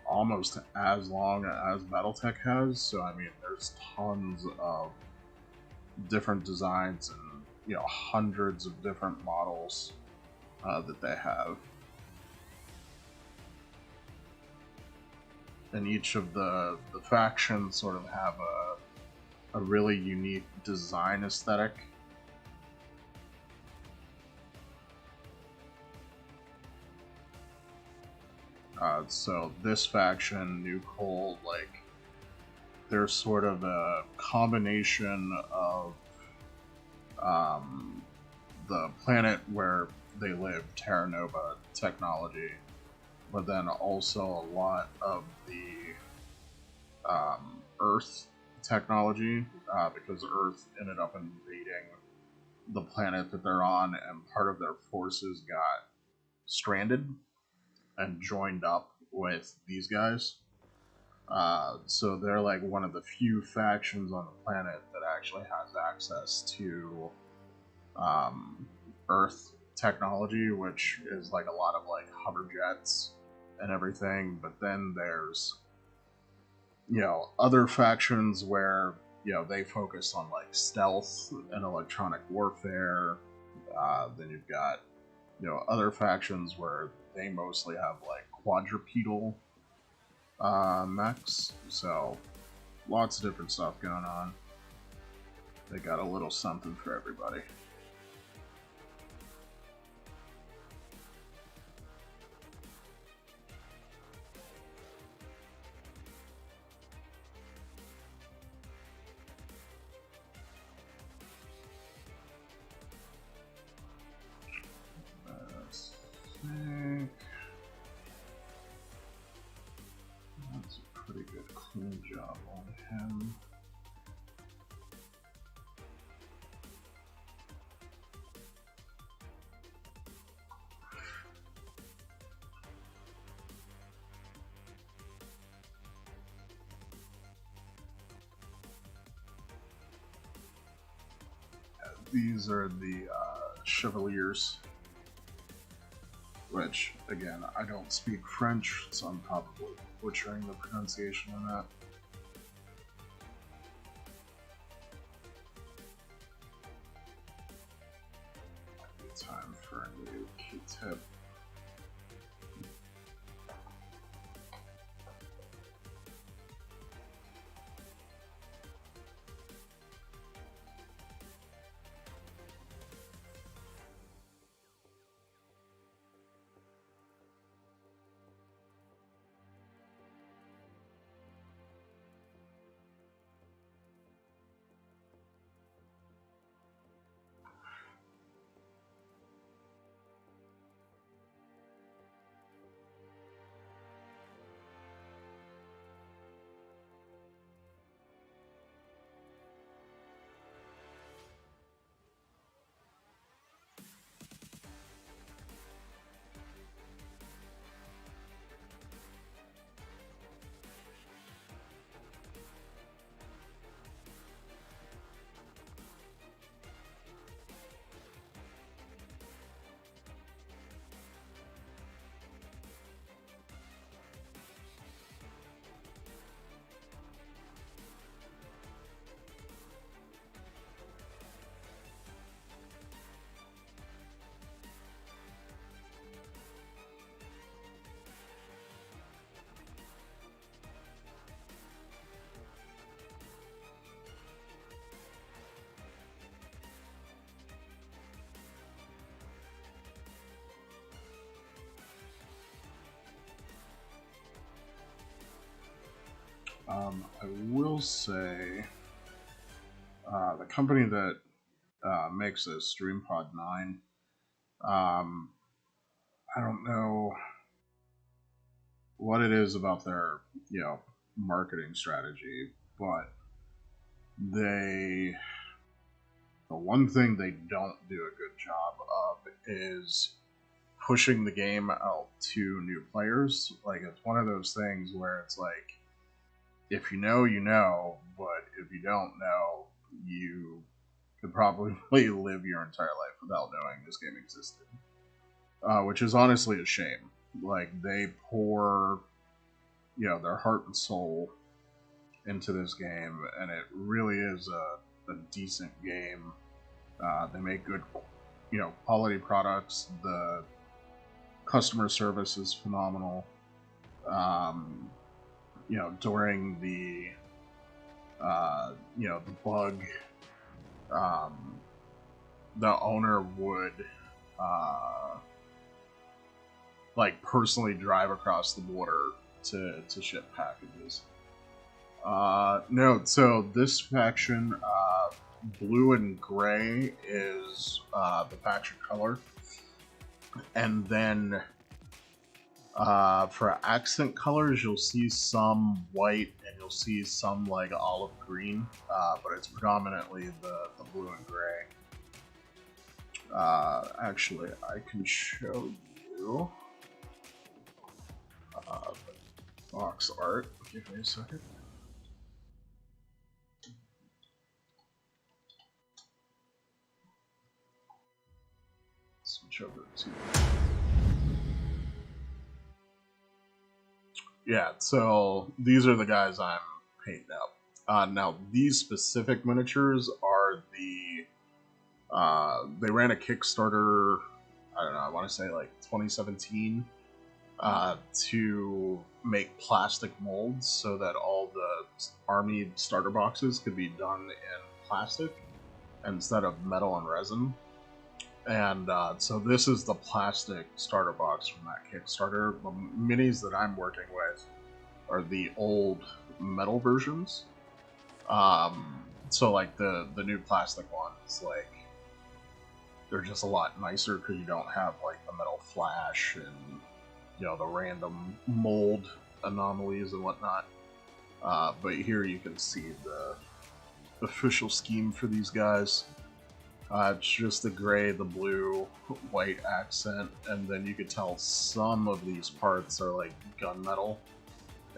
almost as long as BattleTech has. So I mean, there's tons of different designs and hundreds of different models that they have. And each of the factions sort of have a really unique design aesthetic. So this faction, NuCOAL, like, they're sort of a combination of the planet where they live, Terra Nova technology, but then also a lot of the Earth technology, because Earth ended up invading the planet that they're on, and part of their forces got stranded and joined up with these guys. So they're like one of the few factions on the planet that actually has access to Earth technology, which is like a lot of like hover jets and everything. But then there's, you know, other factions where, you know, they focus on like stealth and electronic warfare. Then you've got, you know, other factions where they mostly have like quadrupedal mechs. So lots of different stuff going on. They got a little something for everybody. That's a pretty good clean job on him. These are the Chevaliers, which, again, I don't speak French, so I'm probably butchering the pronunciation on that. Might be time for a new key tip. I will say, the company that makes this, StreamPod 9, I don't know what it is about their, you know, marketing strategy, but the one thing they don't do a good job of is pushing the game out to new players. Like, it's one of those things where it's like, if you know, you know, but if you don't know, you could probably live your entire life without knowing this game existed. Which is honestly a shame. Like, they pour, you know, their heart and soul into this game, and it really is a decent game. They make good, you know, quality products. The customer service is phenomenal. You know, during the you know, the bug, the owner would like personally drive across the border to ship packages. No, so this faction, blue and gray is the faction color, and then for accent colors, you'll see some white and you'll see some like olive green, but it's predominantly the blue and gray. Actually, I can show you the box art. Give me a second. Switch over to... Yeah, so these are the guys I'm painting up. Now, these specific miniatures are the... they ran a Kickstarter, I don't know, I want to say like 2017, to make plastic molds so that all the army starter boxes could be done in plastic instead of metal and resin. And so this is the plastic starter box from that Kickstarter. The minis that I'm working with are the old metal versions. So like the new plastic ones, like they're just a lot nicer because you don't have like the metal flash and the random mold anomalies and whatnot. But here you can see the official scheme for these guys. It's just the gray, the blue, white accent, and then you could tell some of these parts are like gunmetal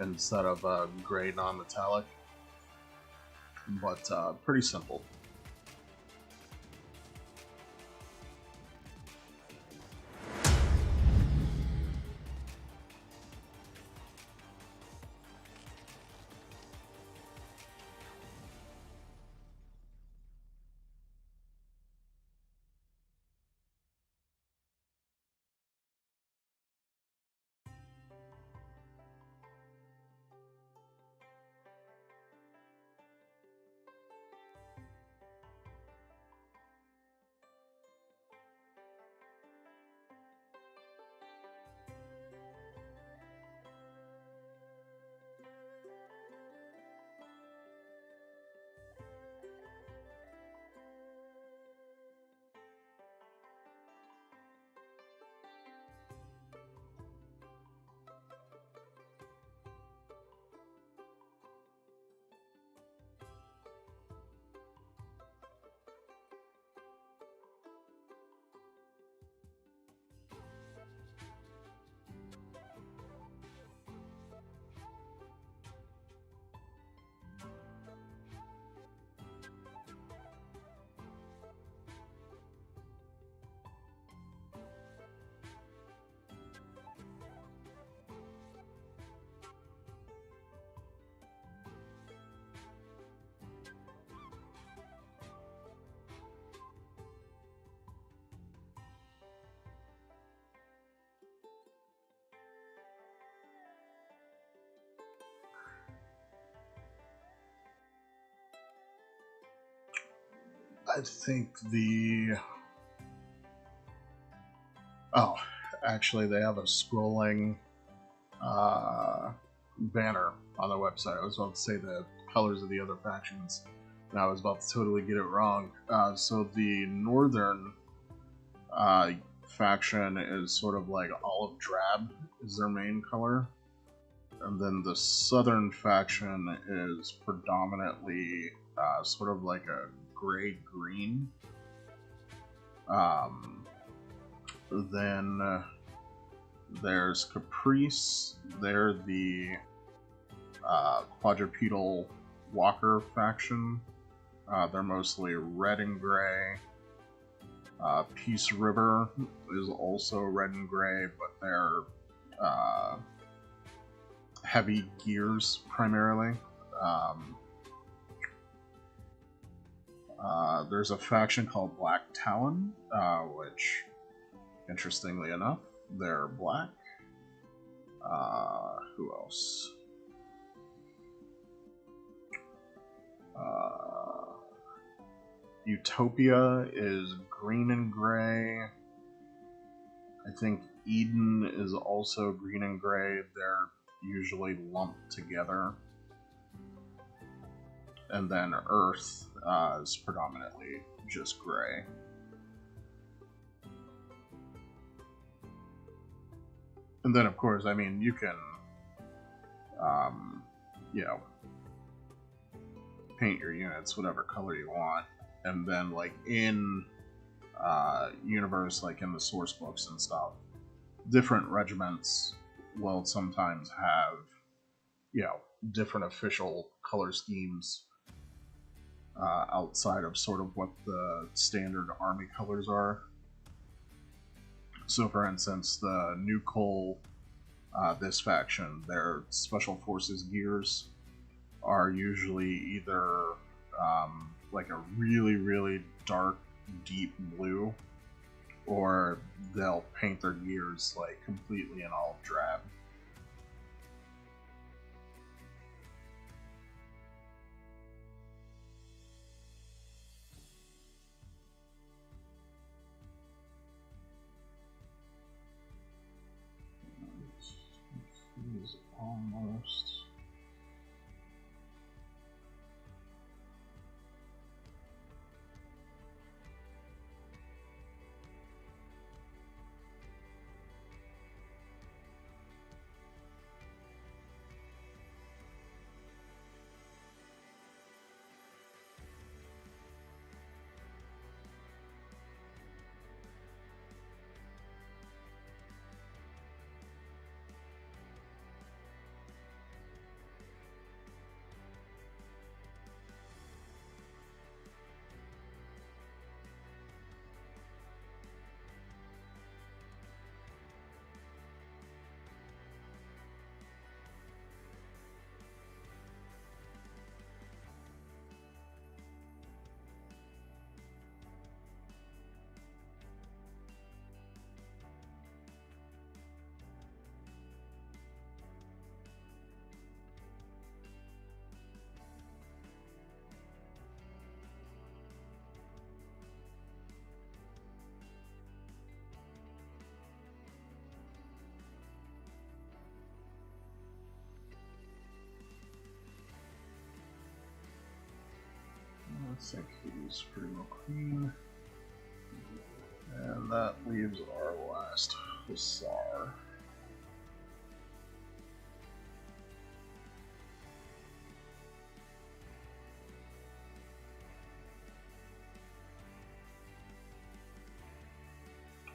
instead of gray non-metallic. But pretty simple. I think oh, actually they have a scrolling banner on their website. I was about to say the colors of the other factions, and I was about to totally get it wrong. So the northern faction is sort of like olive drab is their main color, and then the southern faction is predominantly sort of like a gray-green. Then there's Caprice. They're the quadrupedal walker faction. They're mostly red and gray. Peace River is also red and gray, but they're heavy gears primarily. There's a faction called Black Talon, which, interestingly enough, they're black. Who else? Utopia is green and gray. I think Eden is also green and gray. They're usually lumped together. And then Earth is predominantly just gray. And then, of course, I mean, you can, you know, paint your units whatever color you want. And then, like, in universe, like in the source books and stuff, different regiments will sometimes have, you know, different official color schemes outside of sort of what the standard army colors are. So, for instance, the NuCOAL, this faction, their special forces gears are usually either like a really, really dark, deep blue, or they'll paint their gears like completely in olive drab. He's almost. I think he's pretty well clean. And that leaves our last Hussar.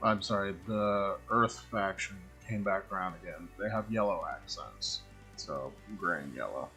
I'm sorry, the Earth faction came back around again. They have yellow accents, so gray and yellow.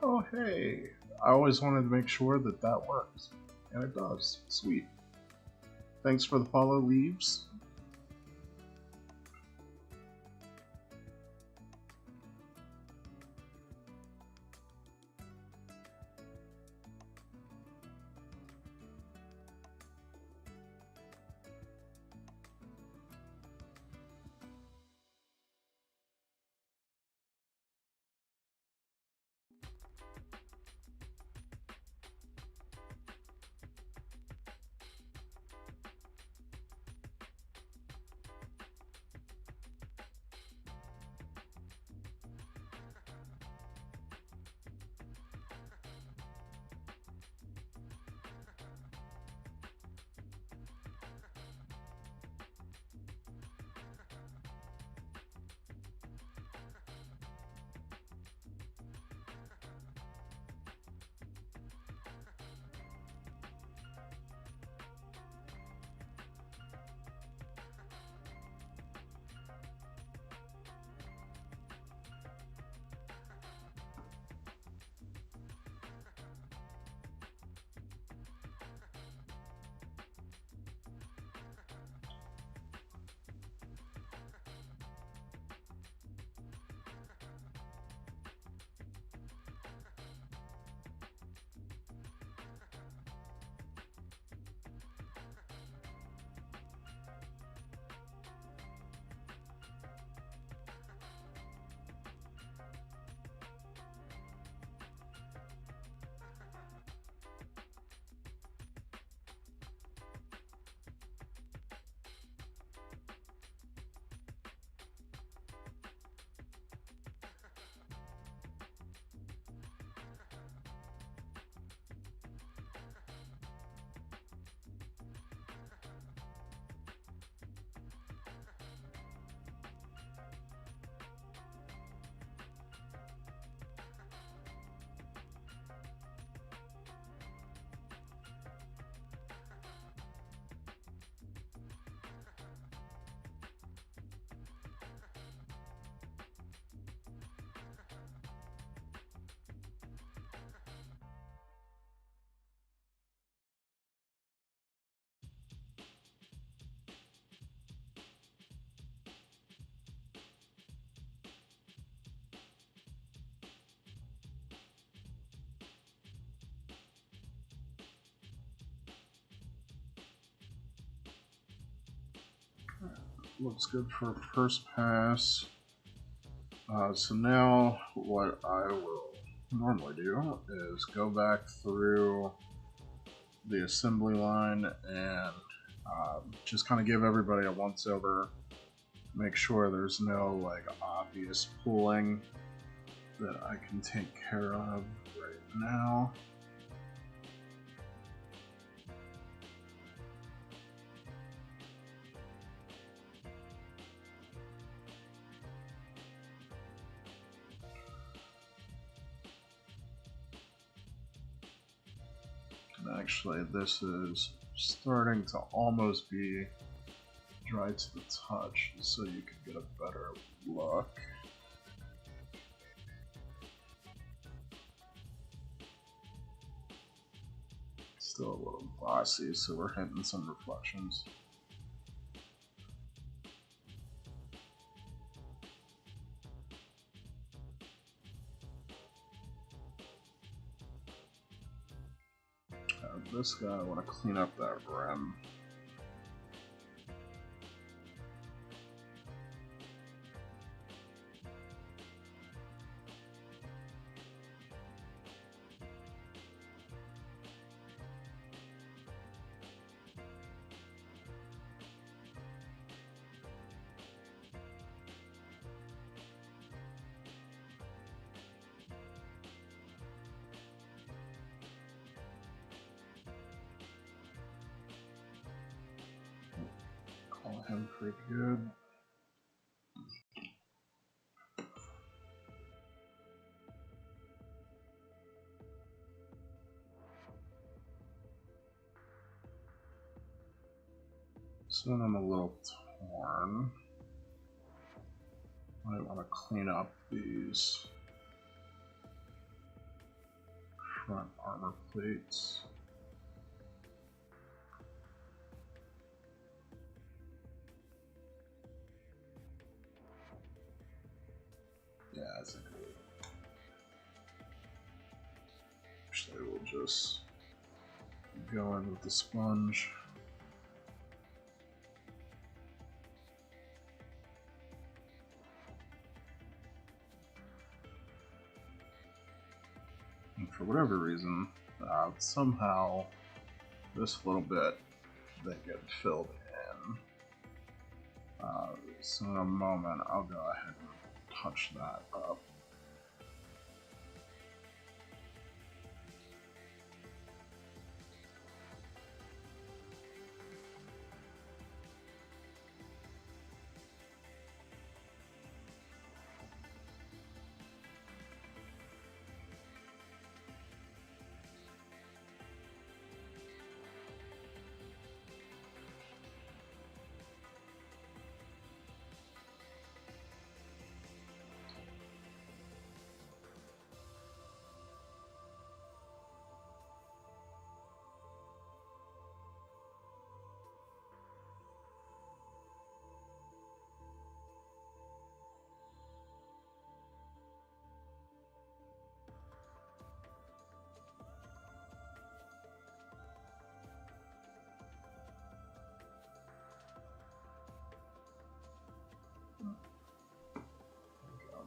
Oh hey, I always wanted to make sure that that works, and it does. Sweet. Thanks for the follow, Leaves. Looks good for first pass. So now what I will normally do is go back through the assembly line and just kind of give everybody a once over, make sure there's no like obvious pooling that I can take care of right now. Actually, this is starting to almost be dry to the touch, so you can get a better look. Still a little glossy, so we're hitting some reflections. This guy, I want to clean up that rim. Call him pretty good. So I'm a little torn. I want to clean up these front armor plates. Yeah, I think actually we'll just go in with the sponge. And for whatever reason, somehow this little bit didn't get filled in. So in a moment, I'll go ahead and touch that up.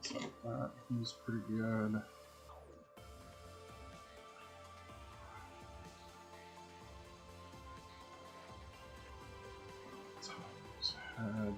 So that he's pretty good. Top of his head.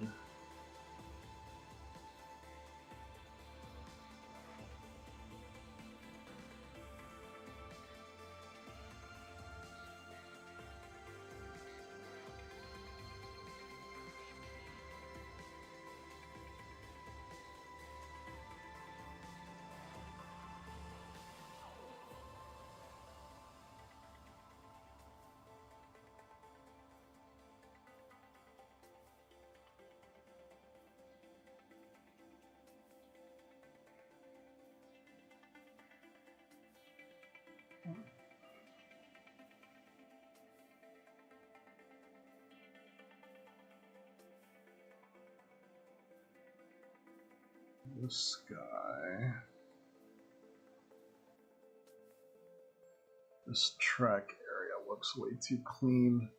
This guy. This track area looks way too clean.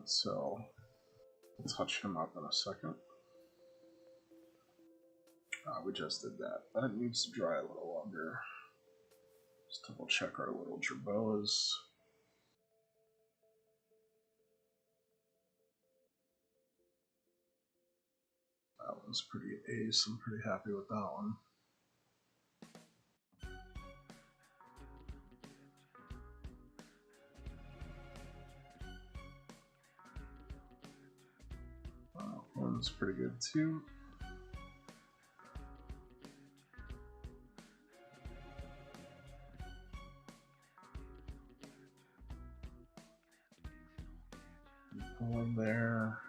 So we'll touch him up in a second. We just did that. That needs to dry a little longer. Just double check our little jerboas. That one's pretty ace. I'm pretty happy with that one. That one's pretty good too. Going there.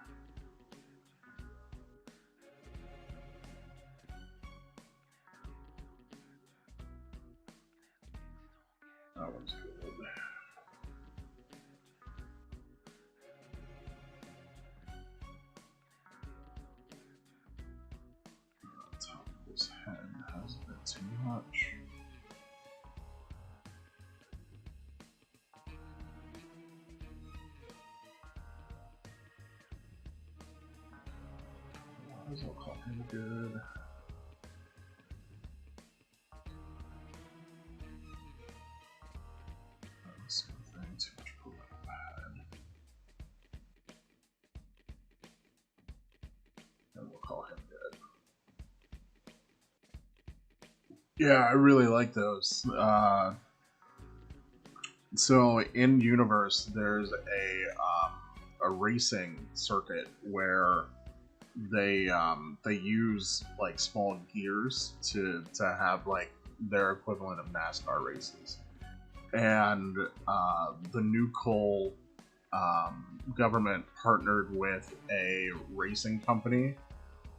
That one's good. The top of his head has a bit too much. I'll call him good. Same thing, too much political bad. And we'll call him good. Yeah, I really like those. So in universe, there's a racing circuit where they use like small gears to have like their equivalent of NASCAR races, and the NuCOAL government partnered with a racing company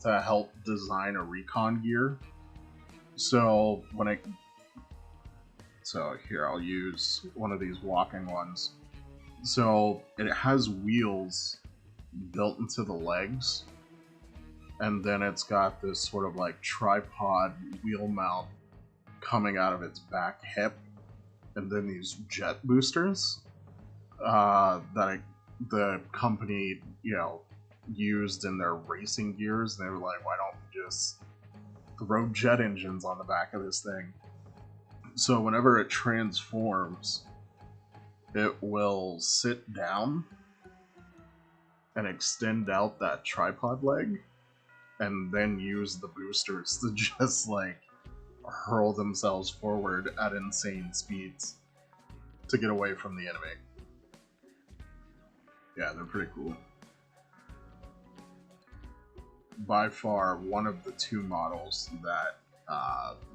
to help design a recon gear. So So here, I'll use one of these walking ones. So it has wheels built into the legs, and then it's got this sort of like tripod wheel mount coming out of its back hip, and then these jet boosters the company, used in their racing gears. They were like, why don't we just throw jet engines on the back of this thing? So whenever it transforms, it will sit down and extend out that tripod leg, and then use the boosters to just like hurl themselves forward at insane speeds to get away from the enemy. Yeah, they're pretty cool. By far, one of the two models that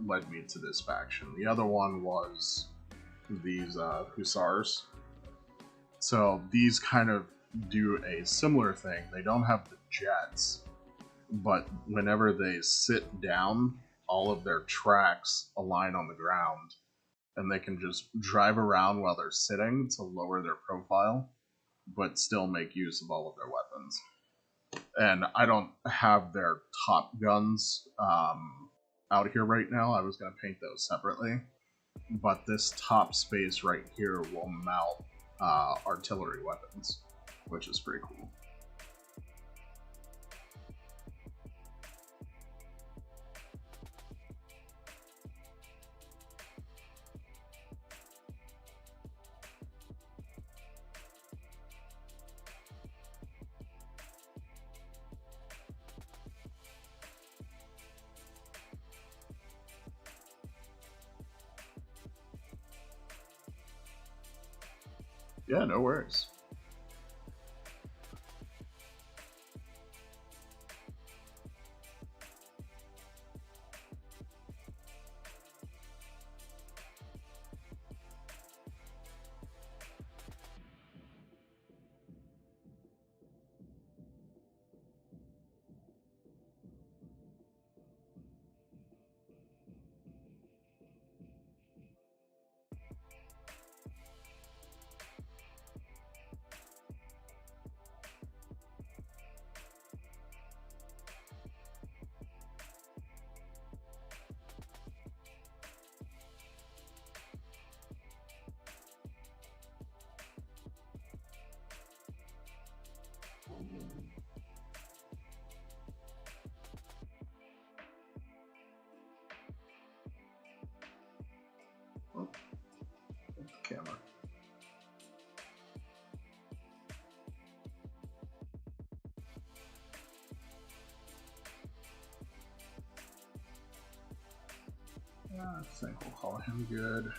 led me to this faction. The other one was these Hussars. So these kind of do a similar thing. They don't have the jets, but whenever they sit down, all of their tracks align on the ground, and they can just drive around while they're sitting to lower their profile, but still make use of all of their weapons. And I don't have their top guns out here right now. I was going to paint those separately, but this top space right here will mount artillery weapons, which is pretty cool. Yeah, no worries. Oh, camera. I think we'll call him good.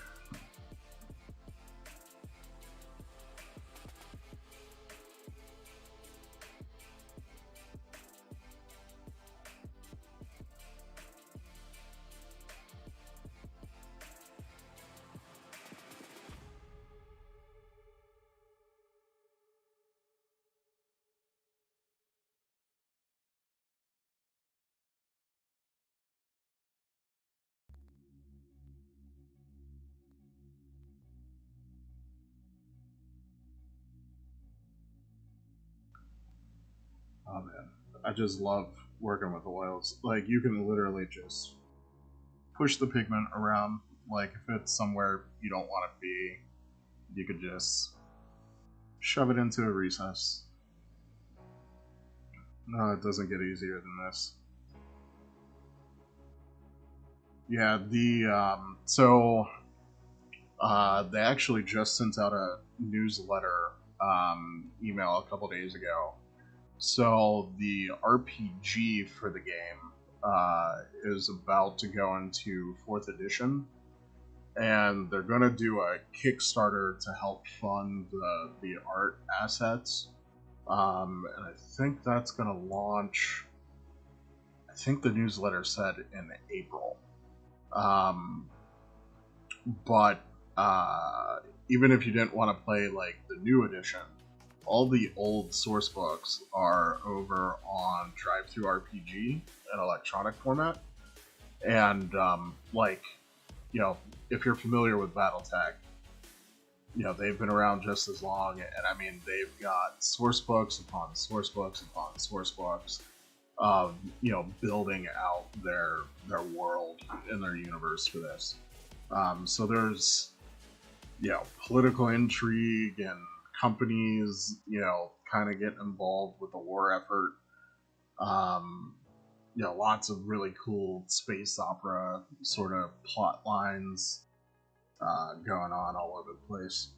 Oh man, I just love working with oils. Like, you can literally just push the pigment around. Like, if it's somewhere you don't want to be, you could just shove it into a recess. No, it doesn't get easier than this. Yeah, they actually just sent out a newsletter email a couple days ago. So the RPG for the game is about to go into 4th edition, and they're going to do a Kickstarter to help fund the art assets. And I think that's going to launch, I think the newsletter said in April. But even if you didn't want to play like the new edition, all the old source books are over on Drive-Thru RPG in electronic format, and like you know, if you're familiar with BattleTech, you know, they've been around just as long, and I mean, they've got source books upon source books upon source books of, you know, building out their world and their universe for this. So there's, you know, political intrigue and companies, you know, kind of getting involved with the war effort. You know, lots of really cool space opera sort of plot lines going on all over the place.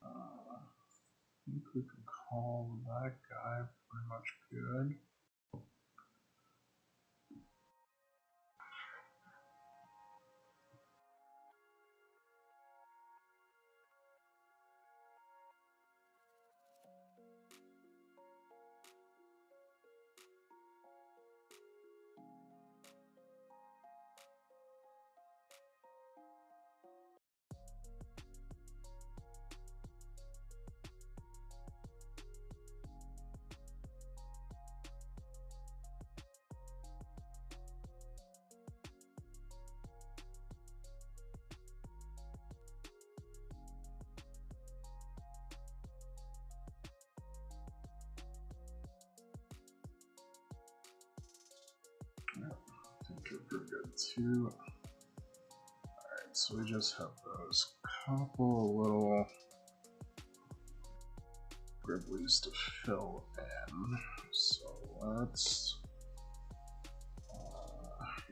I think we can call that guy pretty much good. I think we're pretty good too. Alright, so we just have those couple little gribblies to fill in. So let's,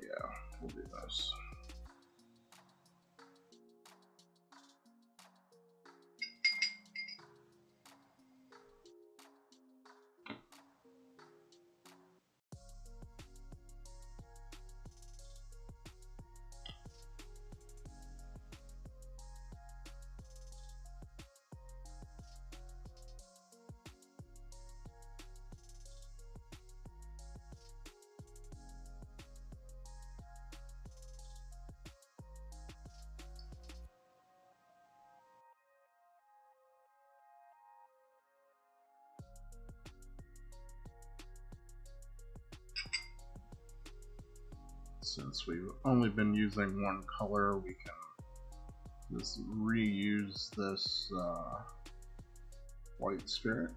yeah, we'll do this. Since we've only been using one color, we can just reuse this white spirit.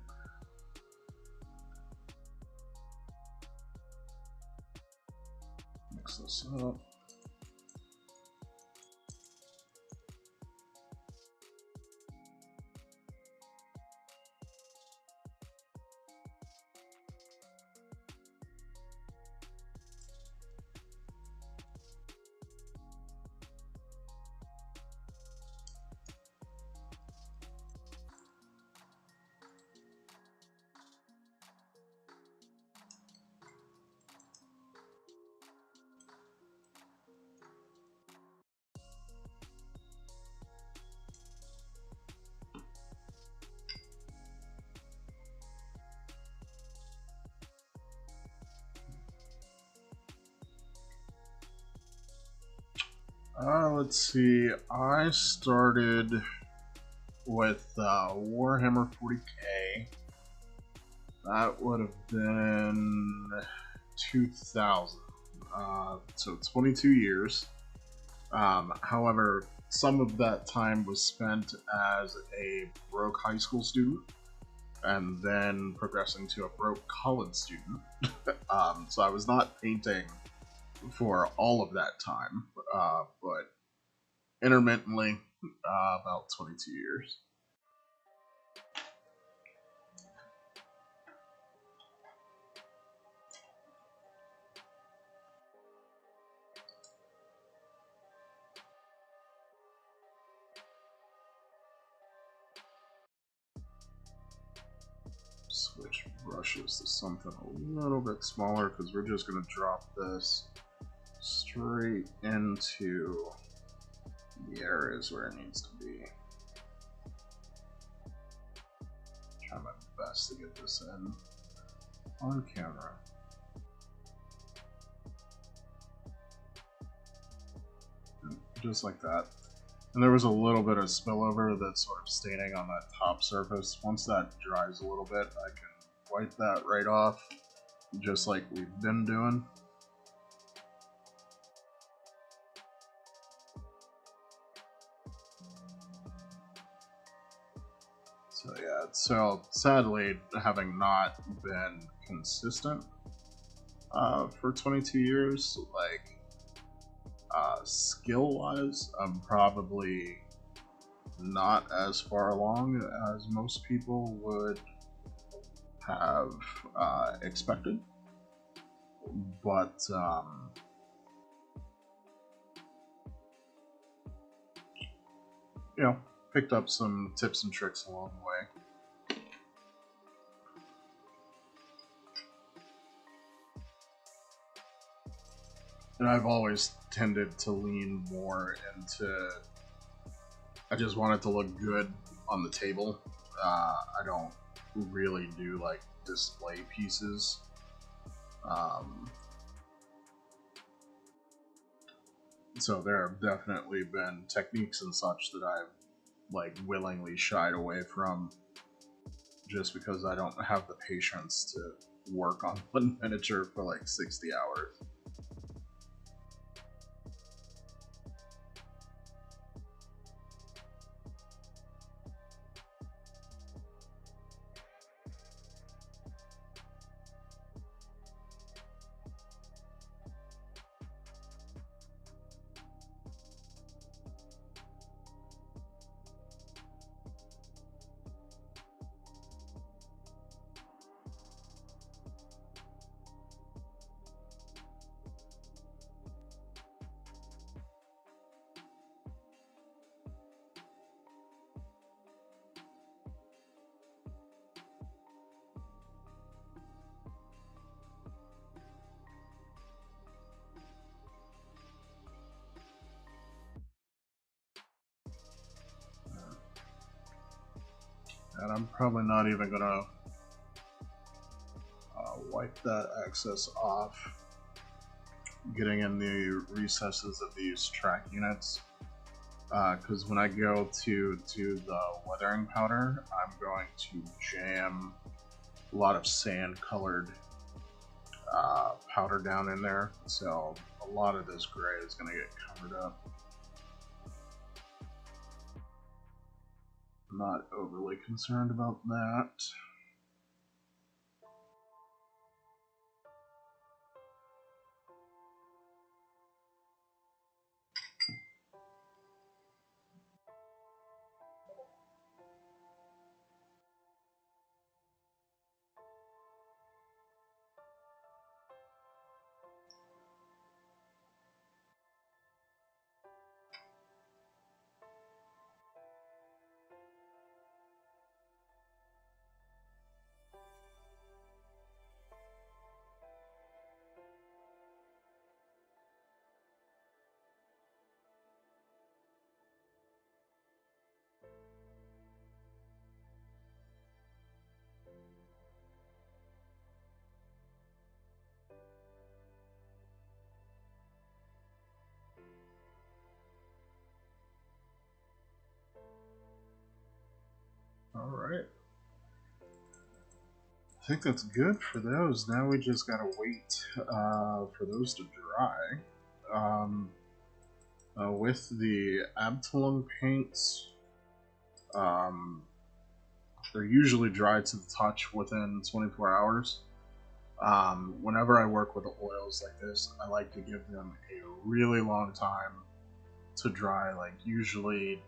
Mix this up. Let's see, I started with Warhammer 40k, That would have been 2000. So 22 years. However, some of that time was spent as a broke high school student and then progressing to a broke college student. So I was not painting for all of that time, but intermittently, about 22 years. Switch brushes to something a little bit smaller because we're just going to drop this straight into the areas where it needs to be. Try my best to get this in on camera. And just like that. And there was a little bit of spillover that's sort of staining on that top surface. Once that dries a little bit, I can wipe that right off, just like we've been doing. So yeah, so sadly, having not been consistent for 22 years, like skill-wise, I'm probably not as far along as most people would have expected, but you know, picked up some tips and tricks along the way. And I've always tended to lean more into, I just want it to look good on the table. I don't really do like display pieces. So there have definitely been techniques and such that I've like willingly shied away from just because I don't have the patience to work on one miniature for like 60 hours. And I'm probably not even gonna wipe that excess off, getting in the recesses of these track units, because when I go to do the weathering powder, I'm going to jam a lot of sand colored powder down in there, so a lot of this gray is going to get covered up. I'm not overly concerned about that. Alright. I think that's good for those. Now we just gotta wait for those to dry. With the Abtalon paints, they're usually dry to the touch within 24 hours. Whenever I work with oils like this, I like to give them a really long time to dry, like usually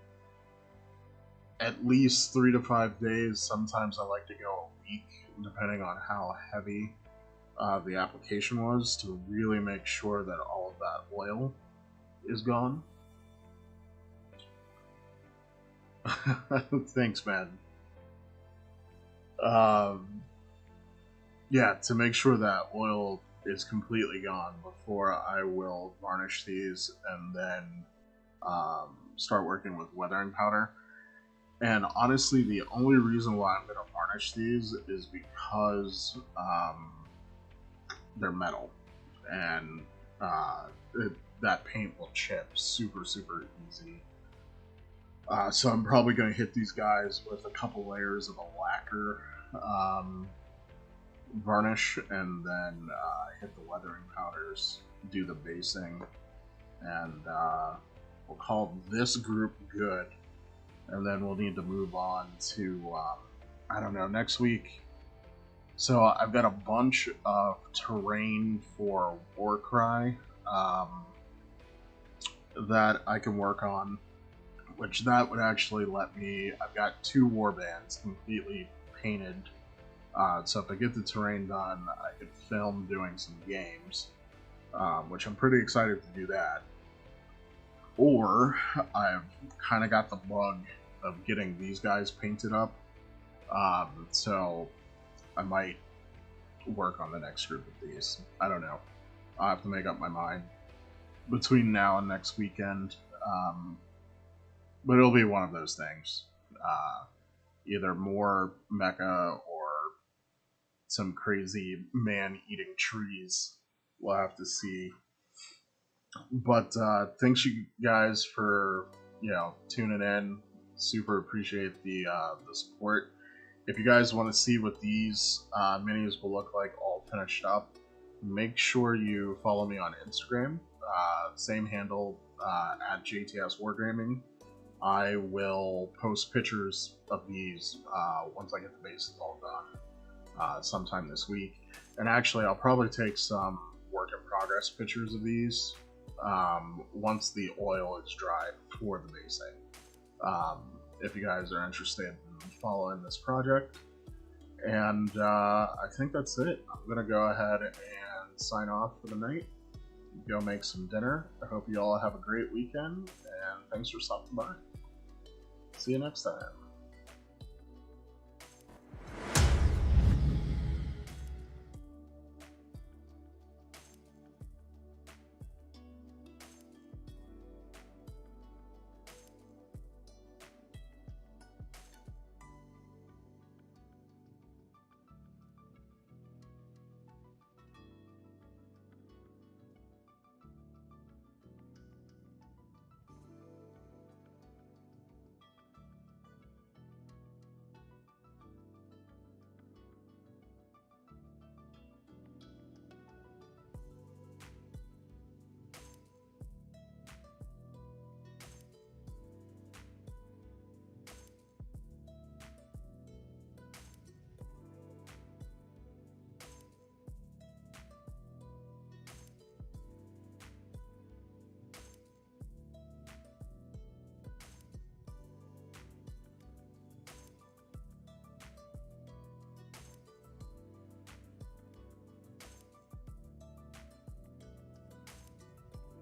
at least 3 to 5 days. Sometimes I like to go a week, depending on how heavy the application was, to really make sure that all of that oil is gone. Thanks, man. Yeah, to make sure that oil is completely gone before I will varnish these and then start working with weathering powder. And honestly, the only reason why I'm going to varnish these is because they're metal, and that paint will chip super easy. So I'm probably going to hit these guys with a couple layers of a lacquer varnish, and then hit the weathering powders, do the basing, and we'll call this group good. And then we'll need to move on to, I don't know, next week. So I've got a bunch of terrain for Warcry that I can work on, which that would actually let me, I've got 2 warbands completely painted. So if I get the terrain done, I could film doing some games, which I'm pretty excited to do that. Or I've kind of got the bug of getting these guys painted up, so I might work on the next group of these. I don't know. I'll have to make up my mind between now and next weekend, but it'll be one of those things. Either more Mecha or some crazy man-eating trees. We'll have to see. But thanks you guys for tuning in. Super appreciate the support. If you guys want to see what these minis will look like all finished up, make sure you follow me on Instagram. Same handle at JTS Wargaming. I will post pictures of these once I get the bases all done sometime this week. And actually, I'll probably take some work in progress pictures of these once the oil is dry for the basing. If you guys are interested in following this project. And I think that's it. I'm going to go ahead and sign off for the night. Go make some dinner. I hope you all have a great weekend, and thanks for stopping by. See you next time.